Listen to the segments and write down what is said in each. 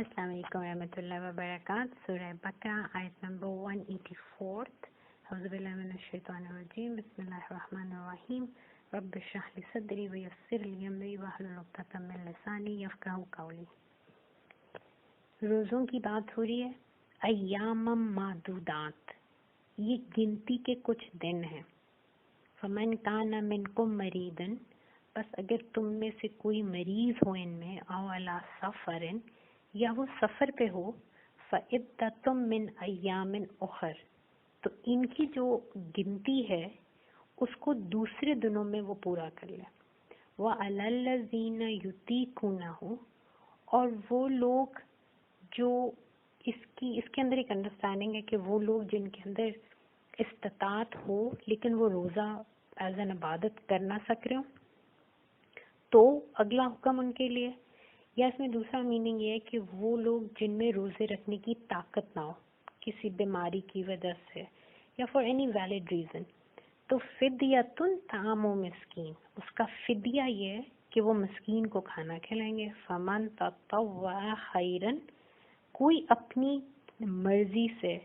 السلام علیکم ورحمۃ اللہ وبرکاتہ۔ سورہ بقرہ آیت نمبر 184۔ اعوذ باللہ من الشیطان الرجیم، بسم اللہ الرحمن الرحیم۔ رب اشرح لی صدری ویسر لی امری واحلل عقدۃ من لسانی یفقہوا قولی۔ روزوں کی بات ہو رہی ہے، ایام معدودات، یہ گنتی کے کچھ دن ہیں۔ فمن کان منکم مریضا، بس اگر تم میں سے کوئی مریض ہو ان میں، او علی سفر، یا وہ سفر پہ ہو، فعدۃ من ایام اخر، تو ان کی جو گنتی ہے اس کو دوسرے دنوں میں وہ پورا کر لے۔ وعلی الذین یطیقونہ، اور وہ لوگ جو اس کے اندر ایک انڈرسٹینڈنگ ہے کہ وہ لوگ جن کے اندر استطاعت ہو لیکن وہ روزہ ایز این عبادت کر نہ سک رہے ہوں، تو اگلا حکم ان کے لیے، یا اس میں دوسرا میننگ یہ ہے کہ وہ لوگ جن میں روزے رکھنے کی طاقت نہ ہو کسی بیماری کی وجہ سے یا فار اینی ویلڈ ریزن، تو فدیۃ طعام مسکین، اس کا فدیہ یہ ہے کہ وہ مسکین کو کھانا کھلائیں گے۔ فمن تطوع خیرا، کوئی اپنی مرضی سے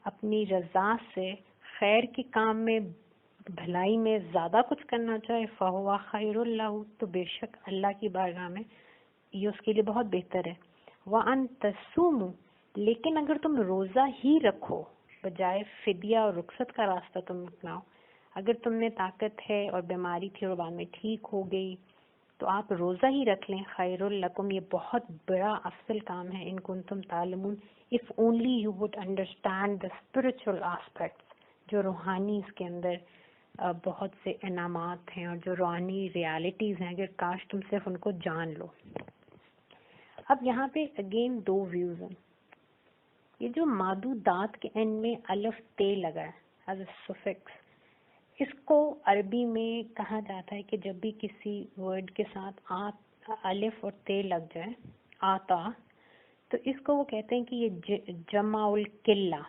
اپنی رضا سے خیر کے کام میں بھلائی میں زیادہ کچھ کرنا چاہے، فہو خیر لہ، تو بے شک اللہ کی بارگاہ میں یہ اس کے لیے بہت بہتر ہے۔ وَأَن تَصُومُوا، لیکن اگر تم روزہ ہی رکھو بجائے فدیہ اور رخصت کا راستہ تم اپناؤ، اگر تم میں طاقت ہے اور بیماری تھی اور بعد میں ٹھیک ہو گئی تو آپ روزہ ہی رکھ لیں، خیر لکم، یہ بہت بڑا افضل کام ہے، ان کنتم تعلمون، if only you would understand the spiritual aspects، جو روحانی اس کے اندر بہت سے انعامات ہیں اور جو روحانی ریالٹیز ہیں، اگر کاش تم صرف ان کو جان لو۔ اب یہاں پہ اگین دو ویوز ہیں۔ یہ جو معدودات کے اینڈ میں الف تے لگا ہے ایز اے سفکس، اس کو عربی میں کہا جاتا ہے کہ جب بھی کسی ورڈ کے ساتھ الف اور تے لگ جائے، آتا، تو اس کو وہ کہتے ہیں کہ یہ جمع القلہ،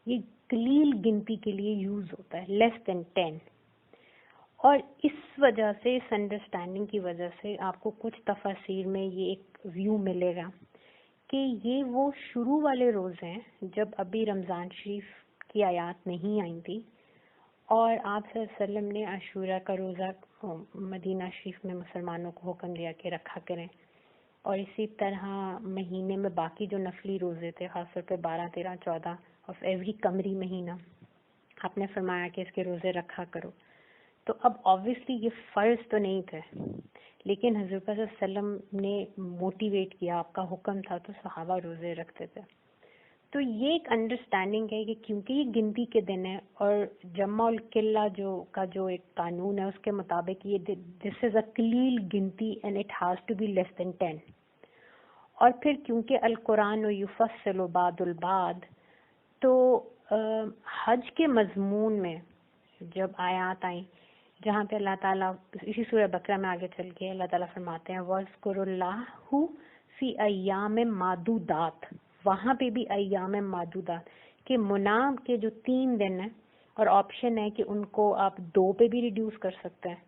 یہ قلیل گنتی کے لیے یوز ہوتا ہے، لیس دین 10۔ اور اس وجہ سے، اس انڈرسٹینڈنگ کی وجہ سے آپ کو کچھ تفاسیر میں یہ ایک ویو ملے گا کہ یہ وہ شروع والے روز ہیں جب ابھی رمضان شریف کی آیات نہیں آئی تھی، اور آپ صلی اللہ علیہ وسلم نے عاشورہ کا روزہ مدینہ شریف میں مسلمانوں کو حکم دیا کہ رکھا کریں، اور اسی طرح مہینے میں باقی جو نفلی روزے تھے، خاص طور پہ 12، 13، 14 آف ایوری قمری مہینہ، آپ نے فرمایا کہ اس کے روزے رکھا کرو۔ تو اب آبویسلی یہ فرض تو نہیں تھے، لیکن حضرت صلی اللہ علیہ وسلم نے موٹیویٹ کیا، آپ کا حکم تھا تو صحابہ روزے رکھتے تھے۔ تو یہ ایک انڈرسٹینڈنگ ہے کہ کیونکہ یہ گنتی کے دن ہے اور جمع القلہ جو ایک قانون ہے اس کے مطابق یہ دس از اے قلیل گنتی and it has to be less than 10۔ اور پھر کیونکہ القرآن یفصل بعد البعد، تو حج کے مضمون میں جب آیات آئیں جہاں پہ اللہ تعالیٰ اسی سورہ بقرہ میں آگے چل کے اللہ تعالیٰ فرماتے ہیں وَاذْكُرُوا اللَّهَ فِي أَيَّامٍ مَّعْدُودَاتٍ، وہاں پہ بھی ایام معدودات کہ منام کے جو 3 دن ہیں، اور آپشن ہے کہ ان کو آپ 2 پہ بھی ریڈیوس کر سکتے ہیں،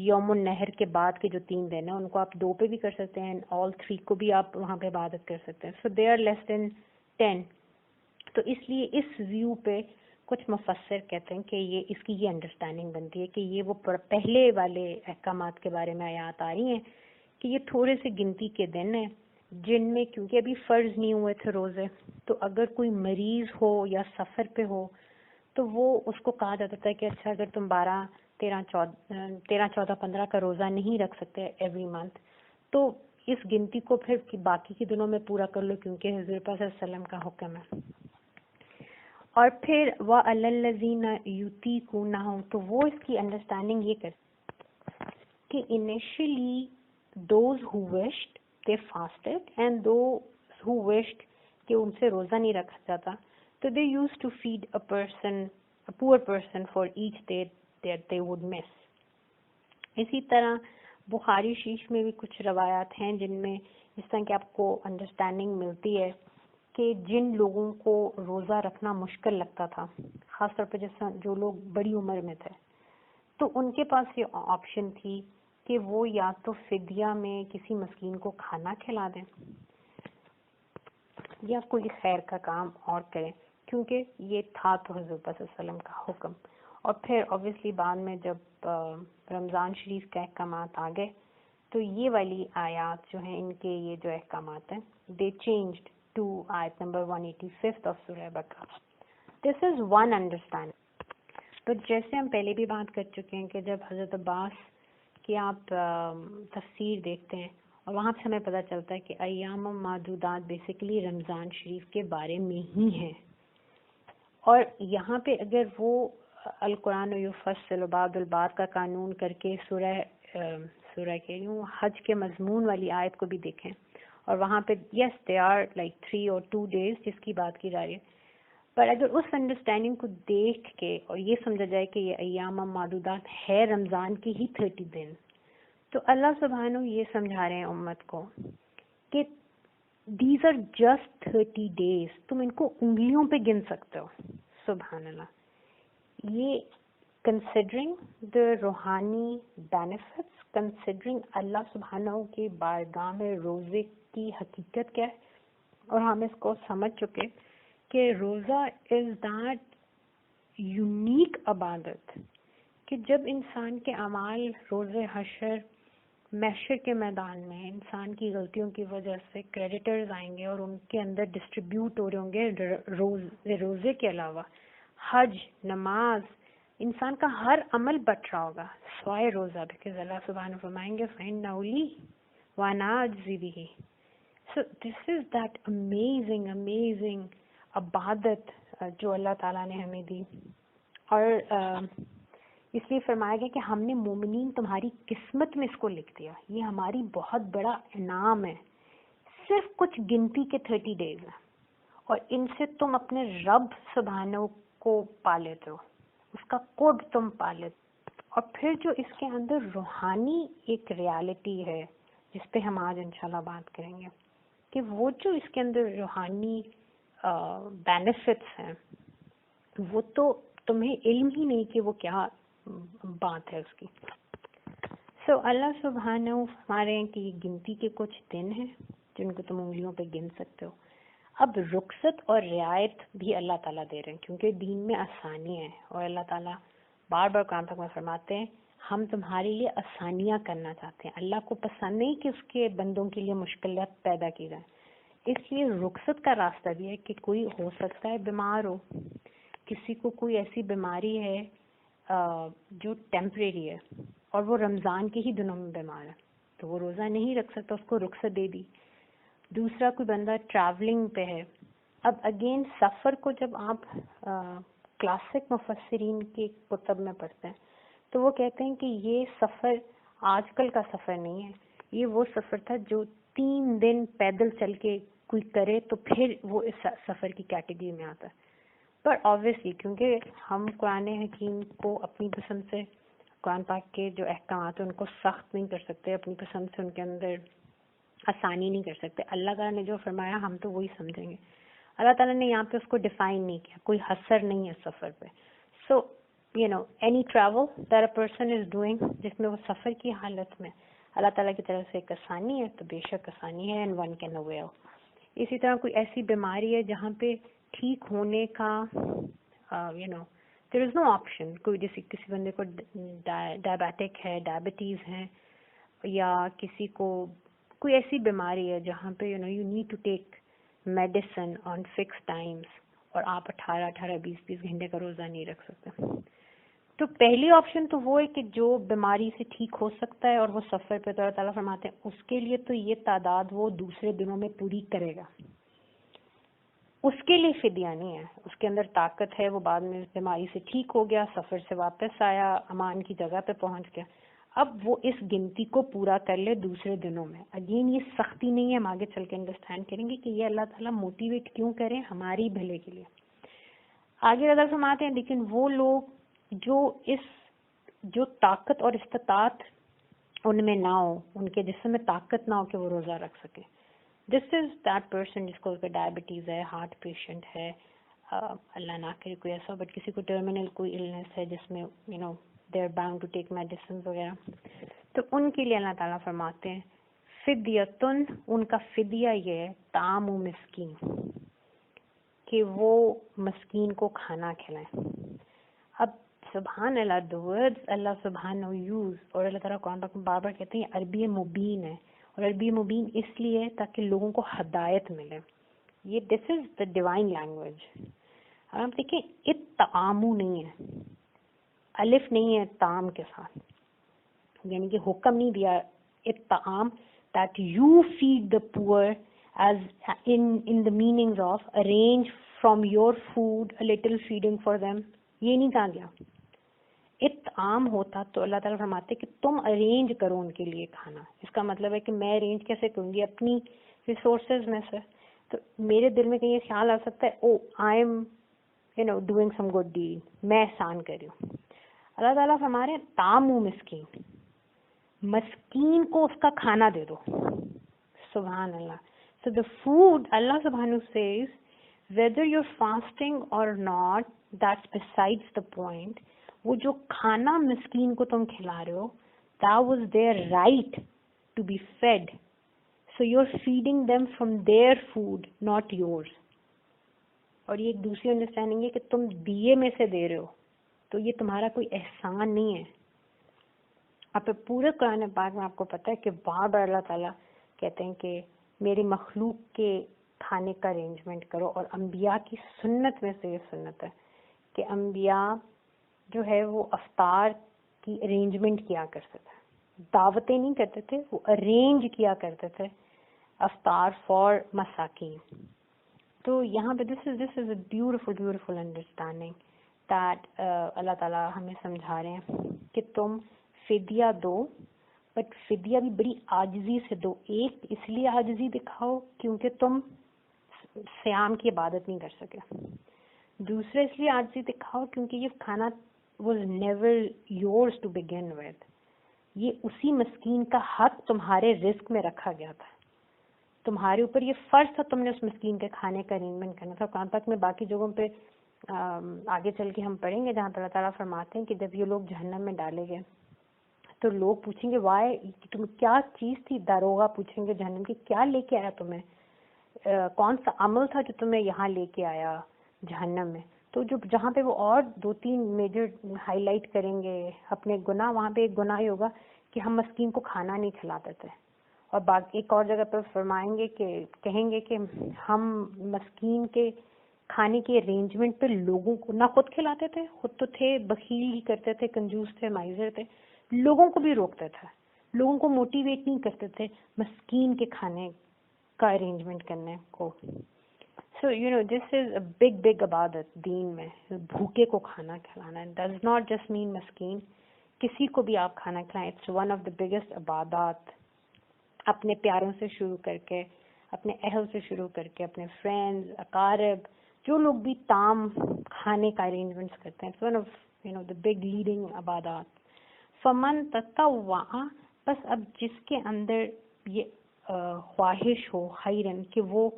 یوم النحر کے بعد کے جو 3 دن ہیں ان کو آپ 2 پہ بھی کر سکتے ہیں، all 3 کو بھی آپ وہاں پہ عبادت کر سکتے ہیں، سو دے آر لیس دین 10۔ تو اس لیے اس ویو پہ کچھ مفسر کہتے ہیں کہ یہ اس کی یہ انڈرسٹینڈنگ بنتی ہے کہ یہ وہ پہلے والے احکامات کے بارے میں آیات آ رہی ہیں کہ یہ تھوڑے سے گنتی کے دن ہیں جن میں کیونکہ ابھی فرض نہیں ہوئے تھے روزے، تو اگر کوئی مریض ہو یا سفر پہ ہو تو وہ اس کو کہا جاتا تھا کہ اچھا اگر تم 12، 13، 14، 15 کا روزہ نہیں رکھ سکتے ایوری منتھ، تو اس گنتی کو پھر باقی کے دنوں میں پورا کر لو کیونکہ حضور پاک صلی اللہ علیہ وسلم کا حکم ہے۔ اور پھر وَعَلَى الَّذِينَ يُطِيقُونَهُ، تو وہ اس کی انڈرسٹینڈنگ یہ کرتے کہ initially those who wished they fasted and those who wished کہ ان سے روزہ نہیں رکھا جاتا، تو they used to feed a poor person for each day that they would miss۔ اسی طرح بخاری شریف میں بھی کچھ روایات ہیں جن میں اس طرح کہ آپ کو انڈرسٹینڈنگ ملتی ہے کہ جن لوگوں کو روزہ رکھنا مشکل لگتا تھا، خاص طور پہ جیسا جو لوگ بڑی عمر میں تھے، تو ان کے پاس یہ آپشن تھی کہ وہ یا تو فدیہ میں کسی مسکین کو کھانا کھلا دیں، یا کوئی خیر کا کام اور کریں، کیونکہ یہ تھا تو حضور صلی اللہ علیہ وسلم کا حکم. اور پھر اوبیسلی بعد میں جب رمضان شریف کے احکامات آ گئے تو یہ والی آیات جو ہیں ان کے یہ جو احکامات ہیں دے چینجڈ ٹو آیت نمبر 185 آف سورہ بقرہ. دس از ون انڈرسٹینڈ. تو جیسے ہم پہلے بھی بات کر چکے ہیں کہ جب حضرت عباس کی آپ تفسیر دیکھتے ہیں اور وہاں سے ہمیں پتہ چلتا ہے کہ ایام معدودات بیسیکلی رمضان شریف کے بارے میں ہی ہیں. اور یہاں پہ اگر وہ القرآن یفصل بعض البعض کا قانون کر کے سورہ کے حج کے مضمون والی آیت کو بھی دیکھیں اور وہاں پہ یس دے آر لائک 3 اور 2 days جس کی بات کی جا رہی ہے، پر اگر اس انڈرسٹینڈنگ کو دیکھ کے اور یہ سمجھا جائے کہ یہ ایام معدودات ہے رمضان کی ہی 30 دن، تو اللہ سبحانہ یہ سمجھا رہے ہیں امت کو کہ دیز آر جسٹ 30 days، تم ان کو انگلیوں پہ گن سکتے ہو. سبحان اللہ. یہ کنسیڈرنگ دا روحانی بینیفٹس، کنسیڈرنگ اللہ سبحانہ کی بارگاہ میں روزے کی حقیقت کیا ہے، اور ہم اس کو سمجھ چکے کہ روزہ از دیٹ یونیک عبادت کہ جب انسان کے اعمال روز حشر محشر کے میدان میں انسان کی غلطیوں کی وجہ سے کریڈیٹرز آئیں گے اور ان کے اندر ڈسٹریبیوٹ ہو رہے ہوں گے روزے کے علاوہ حج، نماز، انسان کا ہر عمل بٹ رہا ہوگا سوائے روزہ، بیکاز اللہ سبحانہ فرمائیں گے فَإِنَّهُ لِي وَأَنَا أَجْزِي بِهِ. So this is that amazing عبادت جو اللہ تعالیٰ نے ہمیں دی. اور اس لیے فرمایا گیا کہ ہم نے مومنین تمہاری قسمت میں اس کو لکھ دیا، یہ ہماری بہت بڑا انعام ہے. صرف کچھ گنتی کے 30 days ہیں اور ان سے تم اپنے رب سبحانہ کو پا لیتے ہو، اس کا قرب تم پا لیتے ہو. اور پھر جو اس کے اندر روحانی ایک ریالٹی ہے جس پہ ہم آج انشاءاللہ بات کریں گے کہ وہ جو اس کے اندر روحانی بینیفٹس ہیں وہ تو تمہیں علم ہی نہیں کہ وہ کیا بات ہے اس کی. سو اللہ سبحانہ فرما رہے ہیں کہ یہ گنتی کے کچھ دن ہیں جن کو تم انگلیوں پہ گن سکتے ہو. اب رخصت اور رعایت بھی اللہ تعالیٰ دے رہے ہیں کیونکہ دین میں آسانی ہے، اور اللہ تعالیٰ بار بار قرآن پاک میں فرماتے ہیں ہم تمہارے لیے آسانیاں کرنا چاہتے ہیں. اللہ کو پسند نہیں کہ اس کے بندوں کے لیے مشکلات پیدا کی جائیں، اس لیے رخصت کا راستہ بھی ہے کہ کوئی ہو سکتا ہے بیمار ہو، کسی کو کوئی ایسی بیماری ہے جو ٹیمپریری ہے اور وہ رمضان کے ہی دنوں میں بیمار ہے تو وہ روزہ نہیں رکھ سکتا، اس کو رخصت دے دی. دوسرا کوئی بندہ ٹریولنگ پہ ہے. اب اگین سفر کو جب آپ کلاسک مفسرین کے کتب میں پڑھتے ہیں تو وہ کہتے ہیں کہ یہ سفر آج کل کا سفر نہیں ہے، یہ وہ سفر تھا جو 3 دن پیدل چل کے کوئی کرے تو پھر وہ اس سفر کی کیٹیگری میں آتا ہے. پر آبویسلی کیونکہ ہم قرآن حکیم کو اپنی پسند سے، قرآن پاک کے جو احکامات ہیں ان کو سخت نہیں کر سکتے، اپنی پسند سے ان کے اندر آسانی نہیں کر سکتے. اللہ تعالیٰ نے جو فرمایا ہم تو وہی سمجھیں گے. اللہ تعالیٰ نے یہاں پہ اس کو ڈیفائن نہیں کیا، کوئی حصر نہیں ہے سفر پہ. So any travel that a person is doing جس میں وہ سفر کی حالت میں اللہ تعالیٰ کی طرف سے ایک آسانی ہے تو بے شک آسانی ہے، اینڈ ون کین اویل. اسی طرح کوئی ایسی بیماری ہے جہاں پہ ٹھیک ہونے کا دیر از نو آپشن. کوئی جیسے کسی بندے کو ڈائبیٹک ہے، ڈائبٹیز ہے، یا کسی کو کوئی ایسی بیماری ہے جہاں پہ you need to take medicine on fix times اور آپ 18-20 گھنٹے کا روزہ نہیں رکھ سکتے. تو پہلی آپشن تو وہ ہے کہ جو بیماری سے ٹھیک ہو سکتا ہے اور وہ سفر پہ تو اللہ تعالیٰ فرماتے ہیں اس کے لیے تو یہ تعداد وہ دوسرے دنوں میں پوری کرے گا. اس کے لیے فدیہ نہیں ہے، اس کے اندر طاقت ہے، وہ بعد میں بیماری سے ٹھیک ہو گیا، سفر سے واپس آیا، امان کی جگہ پہ پہنچ گیا، اب وہ اس گنتی کو پورا کر لے دوسرے دنوں میں. اگین یہ سختی نہیں ہے، ہم آگے چل کے انڈرسٹینڈ کریں گے کہ یہ اللہ تعالیٰ موٹیویٹ کیوں کریں ہماری بھلے کے لیے. آگے اللہ فرماتے ہیں لیکن وہ لوگ جو طاقت اور استطاعت ان میں نہ ہو، ان کے جسم میں طاقت نہ ہو کہ وہ روزہ رکھ سکے. دس از دیٹ پرسن جس کو ڈائبٹیز ہے، ہارٹ پیشنٹ ہے، اللہ نہ کرے کوئی ایسا، بٹ کسی کو ٹرمینل کوئی النس ہے جس میں they are bound to take medicines وغیرہ، تو ان کے لیے اللہ تعالیٰ فرماتے ہیں فدیتن، ان کا فدیہ یہ ہے طعام و مسکین. کہ وہ مسکین کو کھانا کھلائیں. اب سبحان اللہ, the words اللہ سبحانہ یوز, اور اللہ تعالیٰ قرآن پاک میں بار بار کہتے ہیں عربی مبین ہے, اور عربی مبین اس لیے تاکہ لوگوں کو ہدایت ملے. یہ دس از دا ڈیوائن لینگویج. اب آپ دیکھیں اطعامو نہیں ہے, الف نہیں ہے تام کے ساتھ, یعنی کہ حکم نہیں دیا اطعام that you feed the poor as in the meanings of arrange from your food a little feeding for them. یہ نہیں کہا گیا. اطعام ہوتا تو اللہ تعالیٰ فرماتے کہ تم ارینج کرو ان کے لیے کھانا. اس کا مطلب ہے کہ میں ارینج کیسے کروں گی؟ اپنی ریسورسز میں سے. تو میرے دل میں کہیں یہ خیال آ سکتا ہے oh I am doing some good deed, میں احسان کر رہی ہوں. اللہ تعالیٰ فرما رہے ہیں تامو مسکین, مسکین کو اس کا کھانا دے دو. سبحان اللہ. So the food, Allah subhanahu says, whether you're fasting or not, that's besides the point. وہ جو کھانا مسکین کو تم کھلا رہے ہو, that was their right to be fed. So you're feeding them from their food, not yours. اور یہ ایک دوسری انڈرسٹینڈنگ ہے کہ تم دیے میں سے دے رہے ہو, تو یہ تمہارا کوئی احسان نہیں ہے. اب پورے قرآن پاک میں آپ کو پتہ ہے کہ بار بار اللہ تعالیٰ کہتے ہیں کہ میری مخلوق کے کھانے کا ارینجمنٹ کرو. اور انبیاء کی سنت میں سے یہ سنت ہے کہ انبیاء جو ہے وہ افطار کی ارینجمنٹ کیا کرتے تھے, دعوتیں نہیں کرتے تھے, وہ ارینج کیا کرتے تھے افطار فار مساکین. تو یہاں پہ دس از اے بیوٹیفل انڈرسٹینڈنگ دیٹ اللہ تعالیٰ ہمیں سمجھا رہے ہیں کہ تم فدیہ دو, بٹ فدیہ بھی بڑی عاجزی سے دو. ایک اس لیے عاجزی دکھاؤ کیونکہ تم صیام کی عبادت نہیں کر سکے. دوسرا اس لیے عاجزی دکھاؤ کیونکہ یہ کھانا was never yours to begin with. یہ اسی مسکین کا حق تمہارے رزق میں رکھا گیا تھا, تمہارے اوپر یہ فرض تھا, تم نے اس مسکین کے کھانے کا ارینجمنٹ کرنا تھا. قرآن پاک میں باقی جگہوں پہ آگے چل کے ہم پڑھیں گے جہاں اللہ تعالیٰ فرماتے ہیں کہ جب یہ لوگ جہنم میں ڈالے گئے تو لوگ پوچھیں گے وائی, تم کیا چیز تھی؟ داروغہ پوچھیں گے جہنم کی کیا لے کے آیا تمہیں, کون سا عمل تھا جو تمہیں یہاں لے کے آیا جہنم میں. تو جو جہاں پہ وہ اور 2-3 میجر ہائی لائٹ کریں گے اپنے گناہ, وہاں پہ ایک گناہ یہ ہوگا کہ ہم مسکین کو کھانا نہیں کھلاتے تھے. اور باقی ایک اور جگہ پہ فرمائیں گے کہ کہیں گے کہ ہم مسکین کے کھانے کے ارینجمنٹ پہ لوگوں کو نہ خود کھلاتے تھے, خود تو تھے بخیل ہی کرتے تھے, کنجوس تھے, مائزر تھے, لوگوں کو بھی روکتے تھے, لوگوں کو موٹیویٹ نہیں کرتے تھے مسکین کے کھانے کا ارینجمنٹ کرنے کو. سو دس از اے بگ عبادت دین میں, بھوکے کو کھانا کھلانا. ڈز ناٹ جسٹ مین مسکین, کسی کو بھی آپ کھانا کھلائیں. It's one of the biggest عبادات. اپنے پیاروں سے شروع کر کے, اپنے اہل سے شروع کر کے, اپنے فرینڈز, اقارب, جو لوگ بھی تام کھانے کا ارینجمنٹس کرتے ہیں. It's one of the big leading عبادات. فمن تطوع, بس اب جس کے اندر یہ خواہش ہو خیرن کہ وہ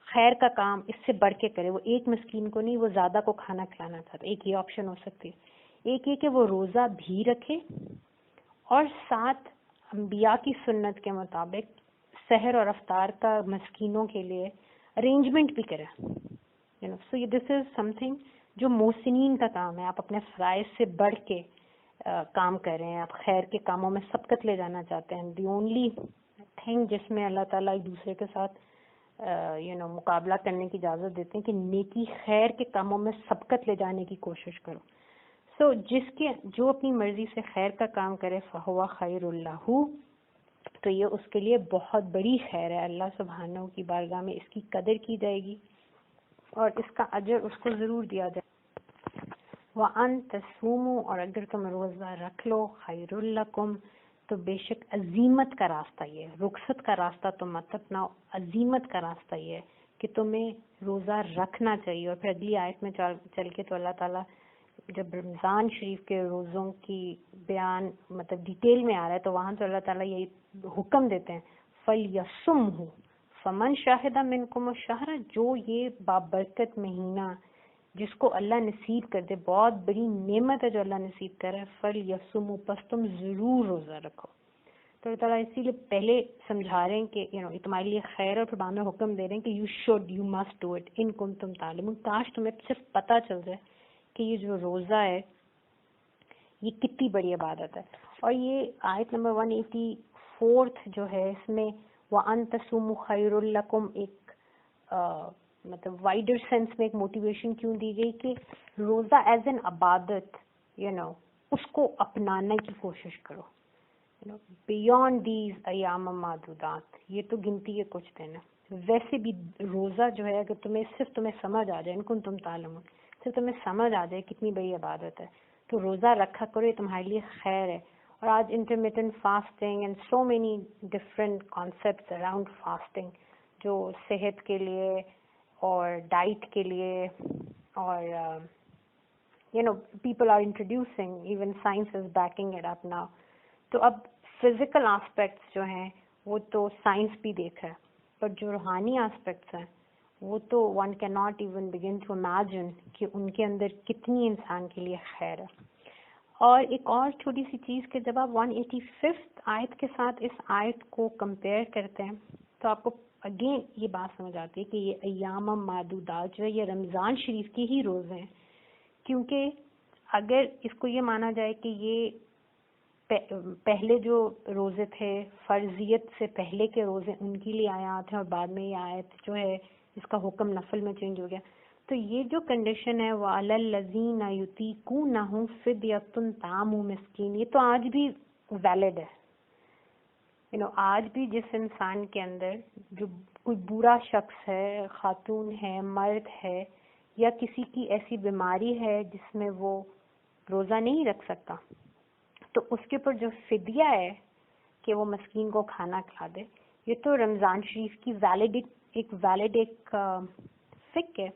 خیر کا کام اس سے بڑھ کے کرے, وہ ایک مسکین کو نہیں, وہ زیادہ کو کھانا کھلانا چاہتا ہے, ایک یہ آپشن ہو سکتی ہے. ایک یہ کہ وہ روزہ بھی رکھے اور ساتھ انبیاء کی سنت کے مطابق سحر اور افطار کا مسکینوں کے لیے ارینجمنٹ بھی کرے. سو دس از سم تھنگ جو محسنین کا کام ہے. آپ اپنے فرائض سے بڑھ کے کام کر رہے ہیں, آپ خیر کے کاموں میں سبقت لے جانا چاہتے ہیں. دی اونلی تھنگ جس میں اللہ تعالیٰ ایک دوسرے کے ساتھ مقابلہ کرنے کی اجازت دیتے ہیں کہ نیکی خیر کے کاموں میں سبقت لے جانے کی کوشش کرو. سو جو اپنی مرضی سے خیر کا کام کرے فہو خیر اللہ, تو یہ اس کے لیے بہت بڑی خیر ہے. اللہ سبحانہ کی بارگاہ میں اس کی قدر کی جائے گی اور اس کا اجر اس کو ضرور دیا جائے. وَأَن تَصُومُوا, اور اگر تم روزہ رکھ لو, خیر لکم, تو بے شک عزیمت کا راستہ یہ ہے. رخصت کا راستہ تم مت اپناؤ, عزیمت کا راستہ یہ ہے کہ تمہیں روزہ رکھنا چاہیے. اور پھر اگلی آیت میں چل کے تو اللہ تعالیٰ جب رمضان شریف کے روزوں کی بیان مطلب ڈیٹیل میں آ رہا ہے تو وہاں تو اللہ تعالیٰ یہی حکم دیتے ہیں فَلْيَصُمْهُ فَمَنْ شَهِدَ مِنْكُمُ الشَّهْرَ, جو یہ بابرکت مہینہ جس کو اللہ نصیب کر دے, بہت بڑی نعمت ہے جو اللہ نصیب کر رہا ہے, فَلْيَصُمْهُ, پس تم ضرور روزہ رکھو. تو اللہ تعالیٰ اسی لیے پہلے سمجھا رہے ہیں کہ یہ تمہارے لیے خیر ہے، پھر بعد میں حکم دے رہے ہیں کہ you must do it in کنتم تعلمون. کاش تمہیں صرف پتہ چل جائے کہ یہ جو روزہ ہے یہ کتنی بڑی عبادت ہے. اور یہ آیت نمبر 184 جو ہے اس میں وَأَن تَصُومُوا خَيْرٌ لَكُمْ ایک مطلب وائڈر سینس میں ایک موٹیویشن کیوں دی گئی کہ روزہ ایز این عبادت اس کو اپنانے کی کوشش کرو. بیونڈ دیز ایام معدودات، یہ تو گنتی کے کچھ دن ہے. ویسے بھی روزہ جو ہے اگر تمہیں سمجھ آ جائے ان کو تم تعلم صرف تمہیں سمجھ آ جائے کتنی بڑی عبادت ہے تو روزہ رکھا کرو، یہ تمہارے لیے خیر ہے. اور آج intermittent fasting and so many different concepts around fasting جو صحت کے لیے اور ڈائٹ کے لیے اور people are introducing, even science is backing it up now. تو اب فزیکل آسپیکٹس جو ہیں وہ تو سائنس بھی دیکھ رہا ہے، پر جو روحانی آسپیکٹس ہیں وہ تو one cannot even begin to imagine کہ ان کے اندر کتنی انسان کے لیے خیر ہے. اور ایک اور چھوٹی سی چیز کہ جب آپ 185 آیت کے ساتھ اس آیت کو کمپیئر کرتے ہیں تو آپ کو اگین یہ بات سمجھ آتی ہے کہ یہ ایام معدودات جو ہے یہ رمضان شریف کی ہی روزے ہیں. کیونکہ اگر اس کو یہ مانا جائے کہ یہ پہلے جو روزے تھے فرضیت سے پہلے کے روزے ان کے لیے آیات ہیں اور بعد میں یہ آیت جو ہے اس کا حکم نفل میں چینج ہو گیا، تو یہ جو کنڈیشن ہے وَعَلَى الَّذِينَ يُطِيقُونَهُ فِدْيَةٌ طَعَامُ مِسْكِينٍ یہ تو آج بھی ویلڈ ہے. آج بھی جس انسان کے اندر جو کوئی برا شخص ہے، خاتون ہے، مرد ہے، یا کسی کی ایسی بیماری ہے جس میں وہ روزہ نہیں رکھ سکتا، تو اس کے اوپر جو فدیہ ہے کہ وہ مسکین کو کھانا کھلا دے، یہ تو رمضان شریف کی ویلڈ ایک فک ہے.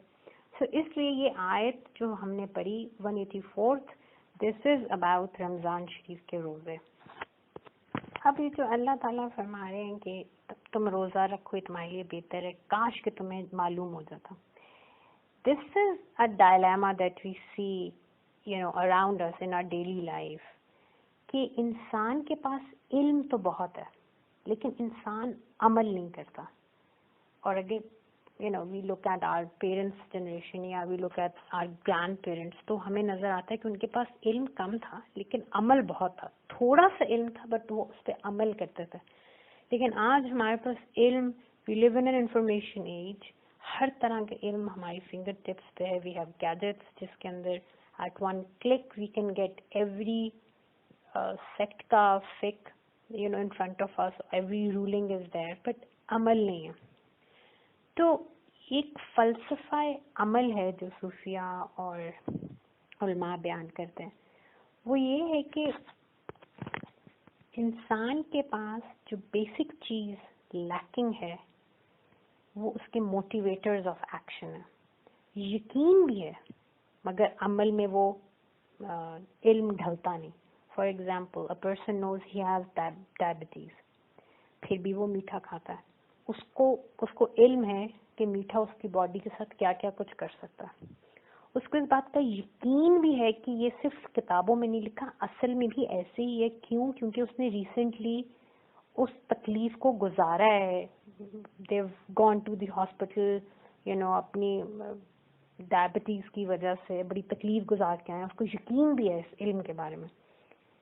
سو اس لیے یہ آیت جو ہم نے پڑھی 184 دس از اباؤٹ رمضان شریف کے روزے. اب یہ جو اللہ تعالیٰ فرما رہے ہیں کہ تم روزہ رکھو یہ تمہارے لیے بہتر ہے، کاش کہ تمہیں معلوم ہو جاتا. This is a dilemma that we see, around us in our daily life. کہ انسان کے پاس علم تو بہت ہے لیکن انسان عمل نہیں کرتا. اور اگر we look at our parents generation یا we look at our grandparents تو ہمیں نظر آتا ہے کہ ان کے پاس علم کم تھا لیکن عمل بہت تھا. تھوڑا سا علم تھا بٹ وہ اس پہ عمل کرتے تھے. لیکن آج ہمارے پاس علم، we live in an information age، ہر طرح کے علم ہماری فنگر ٹپس پہ ہے. وی ہیو گیجٹس جس کے اندر at one click we can get every sect کا فک in front of us, every ruling is there, but عمل نہیں ہے. تو ایک فلسفہ عمل ہے جو صوفیہ اور علماء بیان کرتے ہیں، وہ یہ ہے کہ انسان کے پاس جو بیسک چیز لیکنگ ہے وہ اس کے موٹیویٹرز آف ایکشن ہے. یقین بھی ہے مگر عمل میں وہ علم ڈھلتا نہیں. For example a person knows he has diabetes, پھر بھی وہ میٹھا کھاتا ہے. اس کو علم ہے کہ میٹھا اس کی باڈی کے ساتھ کیا کیا کچھ کر سکتا ہے. اس کو اس بات کا یقین بھی ہے کہ یہ صرف کتابوں میں نہیں لکھا، اصل میں بھی ایسے ہی ہے. کیوں؟ کیونکہ اس نے ریسنٹلی اس تکلیف کو گزارا ہے. they've gone to the hospital اپنی ڈائبٹیز کی وجہ سے بڑی تکلیف گزار کے آئے ہیں. اس کو یقین بھی ہے اس علم کے بارے میں.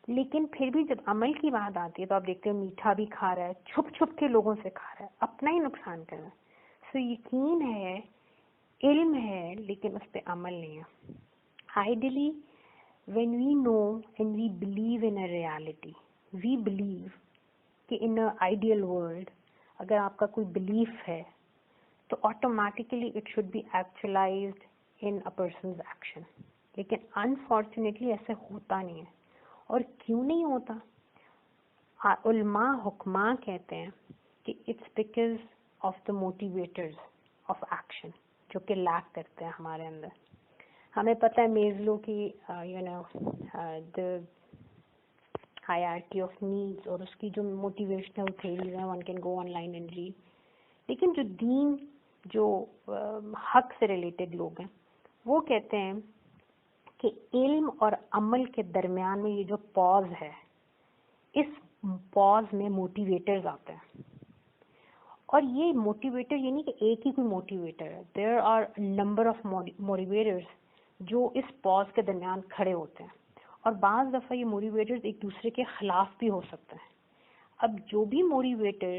لیکن پھر بھی جب عمل کی بات آتی ہے تو آپ دیکھتے ہیں میٹھا بھی کھا رہا ہے، چھپ چھپ کے لوگوں سے کھا رہا ہے، اپنا ہی نقصان کر رہا ہے. سو یقین ہے، علم ہے، لیکن اس پہ عمل نہیں ہے. Ideally when we know and we believe in a reality, we believe کہ in a ideal world اگر آپ کا کوئی بلیف ہے تو automatically it should be actualized in a person's action. لیکن unfortunately ایسے ہوتا نہیں ہے. اور کیوں نہیں ہوتا؟ علماء حکماء کہتے ہیں کہ it's because of the motivators of action جو کہ لیک کرتے ہیں ہمارے اندر. ہمیں پتہ ہے میزلو کی the hierarchy of needs اور اس کی جو موٹیویشنل تھیریز ہیں one can go online and read. لیکن جو دین جو حق سے ریلیٹڈ لوگ ہیں وہ کہتے ہیں کہ علم اور عمل کے درمیان میں یہ جو پاز ہے، اس پاز میں موٹیویٹرز آتے ہیں. اور یہ موٹیویٹر یہ نہیں کہ ایک ہی کوئی موٹیویٹر ہے. There are number of motivators جو اس پاز کے درمیان کھڑے ہوتے ہیں, اور بعض دفعہ یہ موٹیویٹرز ایک دوسرے کے خلاف بھی ہو سکتے ہیں. اب جو بھی موٹیویٹر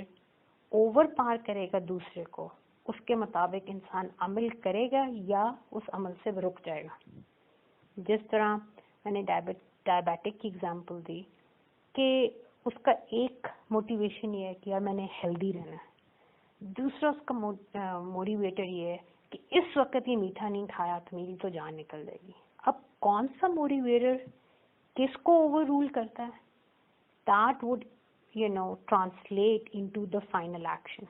اوور پار کرے گا دوسرے کو, اس کے مطابق انسان عمل کرے گا یا اس عمل سے رک جائے گا. جس طرح میں نے ڈائبیٹک کی اگزامپل دی کہ اس کا ایک موٹیویشن یہ ہے کہ یار میں نے ہیلدی رہنا ہے, دوسرا اس کا موٹیویٹر یہ ہے کہ اس وقت یہ میٹھا نہیں کھایا تو میری تو جان نکل جائے گی. اب کون سا موٹیویٹر کس کو اوور رول کرتا ہے, that would translate into the final action.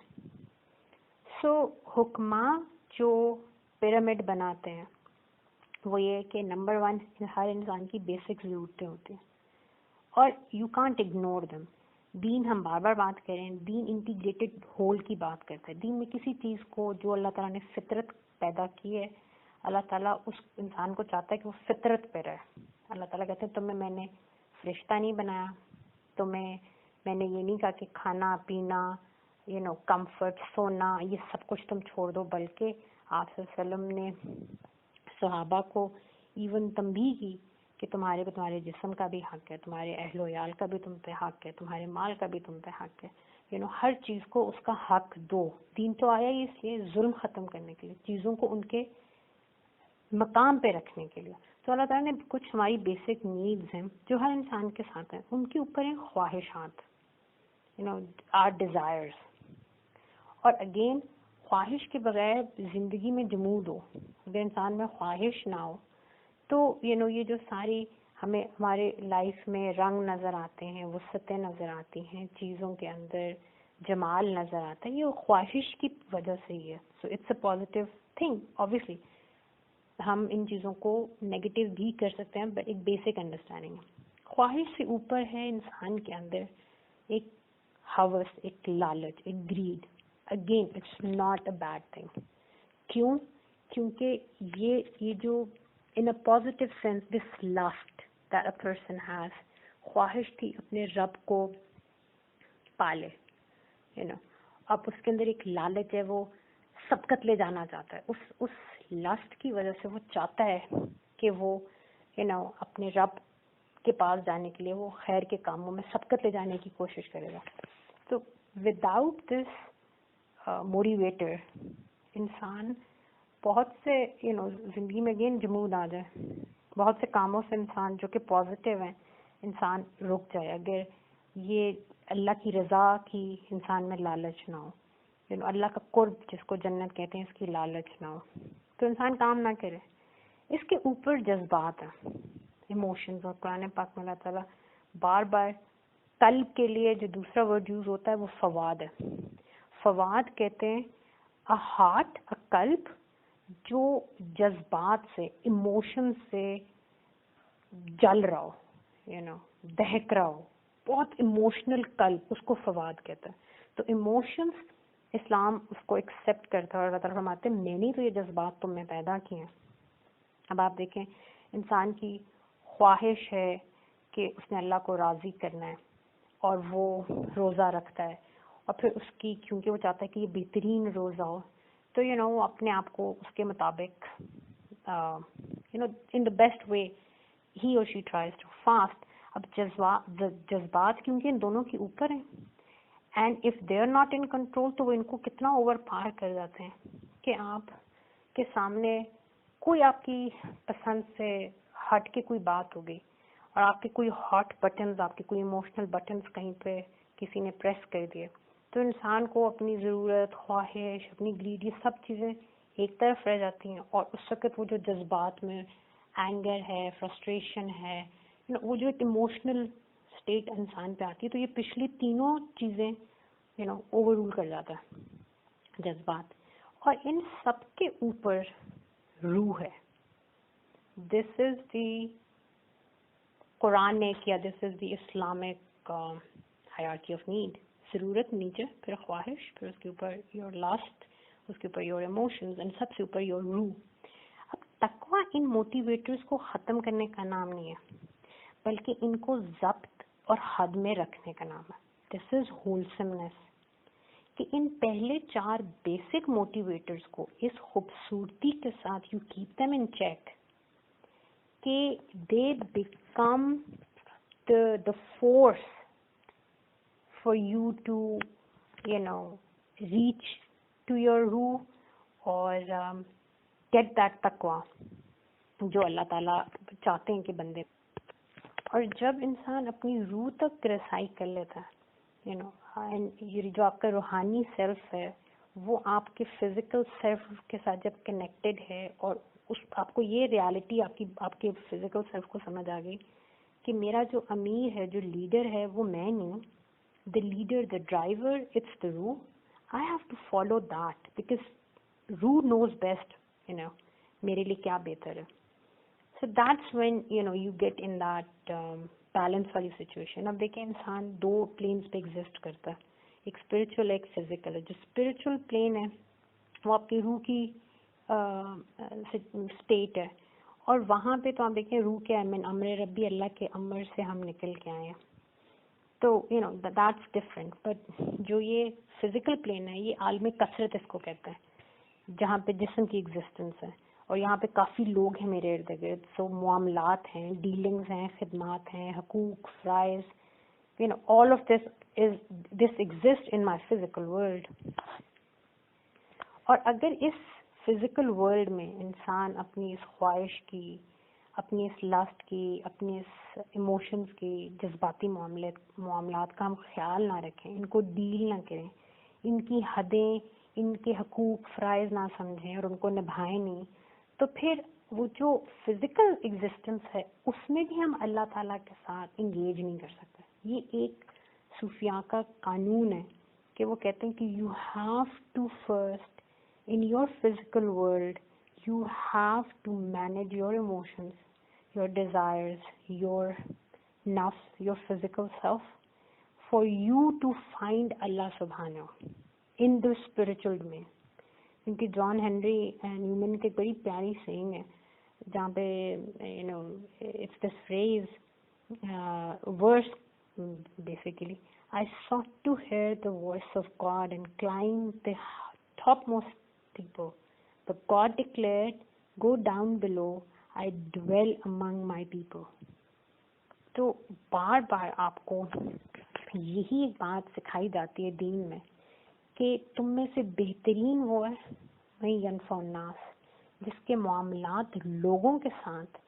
So حکمہ جو پیرامڈ بناتے ہیں وہ یہ کہ نمبر 1 ہر انسان کی بیسک ضرورتیں ہوتی ہیں اور you can't ignore them. دین ہم بار بار بات کریں, دین انٹیگریٹڈ ہول کی بات کرتا ہے. دین میں کسی چیز کو جو اللہ تعالیٰ نے فطرت پیدا کی ہے, اللہ تعالیٰ اس انسان کو چاہتا ہے کہ وہ فطرت پہ رہے. اللہ تعالیٰ کہتے ہیں تمہیں میں نے فرشتہ نہیں بنایا, تمہیں میں نے یہ نہیں کہا کہ کھانا پینا کمفرٹ سونا یہ سب کچھ تم چھوڑ دو, بلکہ آپ صلی اللہ علیہ وسلم نے صحابہ کو ایون تنبیہ کی کہ تمہارے پہ تمہارے جسم کا بھی حق ہے, تمہارے اہل و عیال کا بھی تم پہ حق ہے, تمہارے مال کا بھی تم پہ حق ہے. ہر چیز کو اس کا حق دو. دین تو آیا ہی اس لیے ظلم ختم کرنے کے لیے, چیزوں کو ان کے مقام پہ رکھنے کے لیے. تو اللہ تعالیٰ نے کچھ ہماری بیسک نیڈز ہیں جو ہر انسان کے ساتھ ہیں, ان کے اوپر ہیں خواہشات, our desires. اور اگین خواہش کے بغیر زندگی میں جمود ہو, اگر انسان میں خواہش نہ ہو تو یہ جو ساری ہمیں ہمارے لائف میں رنگ نظر آتے ہیں, وسعتیں نظر آتی ہیں, چیزوں کے اندر جمال نظر آتا ہے, یہ خواہش کی وجہ سے ہی ہے. So it's a positive thing. Obviously ہم ان چیزوں کو نیگیٹو بھی کر سکتے ہیں, بٹ ایک بیسک انڈرسٹینڈنگ ہے. خواہش سے اوپر ہے انسان کے اندر ایک ہوس, ایک لالچ, ایک greed. Again it's not a bad thing. کیوں؟ کیونکہ یہ جو in a positive sense this lust that a person has, خواہش تھی اپنے رب کو پالے, اب اس کے اندر ایک لالچ ہے, وہ سبقت لے جانا چاہتا ہے. اس لسٹ کی وجہ سے وہ چاہتا ہے کہ وہ اپنے رب کے پاس جانے کے لیے وہ خیر کے کاموں میں سبقت لے جانے کی کوشش کرے گا. تو وداؤٹ دس موٹیویٹر انسان بہت سے زندگی میں اگین جمود آ جائے, بہت سے کاموں سے انسان جو کہ پازیٹیو ہیں انسان رک جائے, اگر یہ اللہ کی رضا کی انسان میں لالچ نہ ہو, اللہ کا قرب جس کو جنت کہتے ہیں اس کی لالچ نہ ہو, تو انسان کام نہ کرے. اس کے اوپر جذبات ہیں, ایموشنز, اور قرآن پاک میں اللہ تعالیٰ بار بار قلب کے لیے جو دوسرا ورڈ یوز ہوتا ہے وہ فواد ہے. فواد کہتے ہیں a heart, a قلب جو جذبات سے, ایموشن سے جل رہا ہو, دہک رہا ہو, بہت ایموشنل قلب, اس کو فواد کہتا ہے. تو ایموشنز اسلام اس کو ایکسیپٹ کرتا ہے, اور اللہ تعالیٰ فرماتے ہیں میں نے تو یہ جذبات تم میں پیدا کیے ہیں. اب آپ دیکھیں انسان کی خواہش ہے کہ اس نے اللہ کو راضی کرنا ہے اور وہ روزہ رکھتا ہے, اور پھر اس کی کیونکہ وہ چاہتا ہے کہ یہ بہترین روزہ ہو تو وہ اپنے آپ کو اس کے مطابق in the best way he or she tries to fast. اب جذبات کیونکہ ان دونوں کے اوپر ہیں, and if they are not in control تو وہ ان کو کتنا اوور پار کر جاتے ہیں کہ آپ کے سامنے کوئی آپ کی پسند سے ہٹ کے کوئی بات ہو گئی اور آپ کے کوئی ہاٹ بٹنز, آپ کے کوئی ایموشنل بٹنز کہیں پہ کسی نے پریس کر دیے, تو انسان کو اپنی ضرورت, خواہش, اپنی گریڈ, یہ سب چیزیں ایک طرف رہ جاتی ہیں, اور اس وقت وہ جو جذبات میں اینگر ہے, فرسٹریشن ہے, وہ جو ایک ایموشنل اسٹیٹ انسان پہ آتی ہے, تو یہ پچھلی تینوں چیزیں اوور رول کر جاتا ہے جذبات. اور ان سب کے اوپر روح ہے. دس از دی قرآن نے کیا, this is the Islamic hierarchy of need. ضرورت نیچے, پھر خواہش, پھر اس کے اوپر یور لاسٹ, اس کے اوپر یور ایموشنز, اینڈ سب سے اوپر یور روح. اب تقویٰ ان موٹیویٹرز کو ختم کرنے کا نام نہیں ہے, بلکہ ان کو ضبط اور حد میں رکھنے کا نام ہے. دس از ہولسمنس. کہ ان پہلے 4 بیسک موٹیویٹرز کو اس خوبصورتی کے ساتھ you keep them in check کہ they become the force for you to reach to your ruh اور get that taqwa جو اللہ تعالیٰ چاہتے ہیں کہ بندے. اور جب انسان اپنی روح تک رسائی کر لیتا ہے جو آپ کا روحانی سیلف ہے وہ آپ کے فزیکل سیلف کے ساتھ جب کنیکٹڈ ہے اور آپ کو یہ ریالٹی آپ کے فزیکل سیلف کو سمجھ آ گئی کہ میرا جو امیر ہے جو لیڈر ہے وہ میں نہیں, the leader, the driver, it's the ruh. I have to follow that because ruh knows best, میرے لیے کیا بہتر ہے. So that's when you get in that balance والی situation. اب دیکھیں انسان 2 planes پہ ایگزسٹ کرتا ہے, ایک اسپرچل ایک فزیکل ہے. جو اسپرچل پلین ہے وہ آپ کی روح کی اسٹیٹ ہے, اور وہاں پہ تو آپ دیکھیں روح کے امر ربی, اللہ کے امر سے ہم نکل کے آئے ہیں, تو that's different. بٹ جو یہ فزیکل پلین ہے یہ عالم کثرت اس کو کہتے ہیں, جہاں پہ جسم کی ایگزسٹنس ہے, اور یہاں پہ کافی لوگ ہیں میرے ارد گرد. سو معاملات ہیں, ڈیلنگز ہیں, خدمات ہیں, حقوق, فرائض, all of this exists in my physical world. اور اگر اس فزیکل ورلڈ میں انسان اپنی اس خواہش کی, اپنی اس لسٹ کی, اپنی اس ایموشنز کی, جذباتی معاملات کا ہم خیال نہ رکھیں, ان کو ڈیل نہ کریں, ان کی حدیں, ان کے حقوق فرائض نہ سمجھیں اور ان کو نبھائیں نہیں, تو پھر وہ جو فزیکل ایگزسٹنس ہے اس میں بھی ہم اللہ تعالیٰ کے ساتھ انگیج نہیں کر سکتے. یہ ایک صوفیاء کا قانون ہے کہ وہ کہتے ہیں کہ you have to first in your physical world you have to manage your emotions, your desires, your nafs, your physical self for you to find Allah subhanahu in the spiritual domain. کیونکہ جان Henry Neumann کی بڑی پیاری سینگ ہے جہاں پہ it's this phrase verse basically, I sought to hear the voice of God and climb the topmost people, but God declared, go down below, I dwell among my people. تو بار بار آپ کو یہی ایک بات سکھائی جاتی ہے دین میں کہ تم میں سے بہترین وہ ہے میں ینفع الناس, جس کے معاملات لوگوں کے ساتھ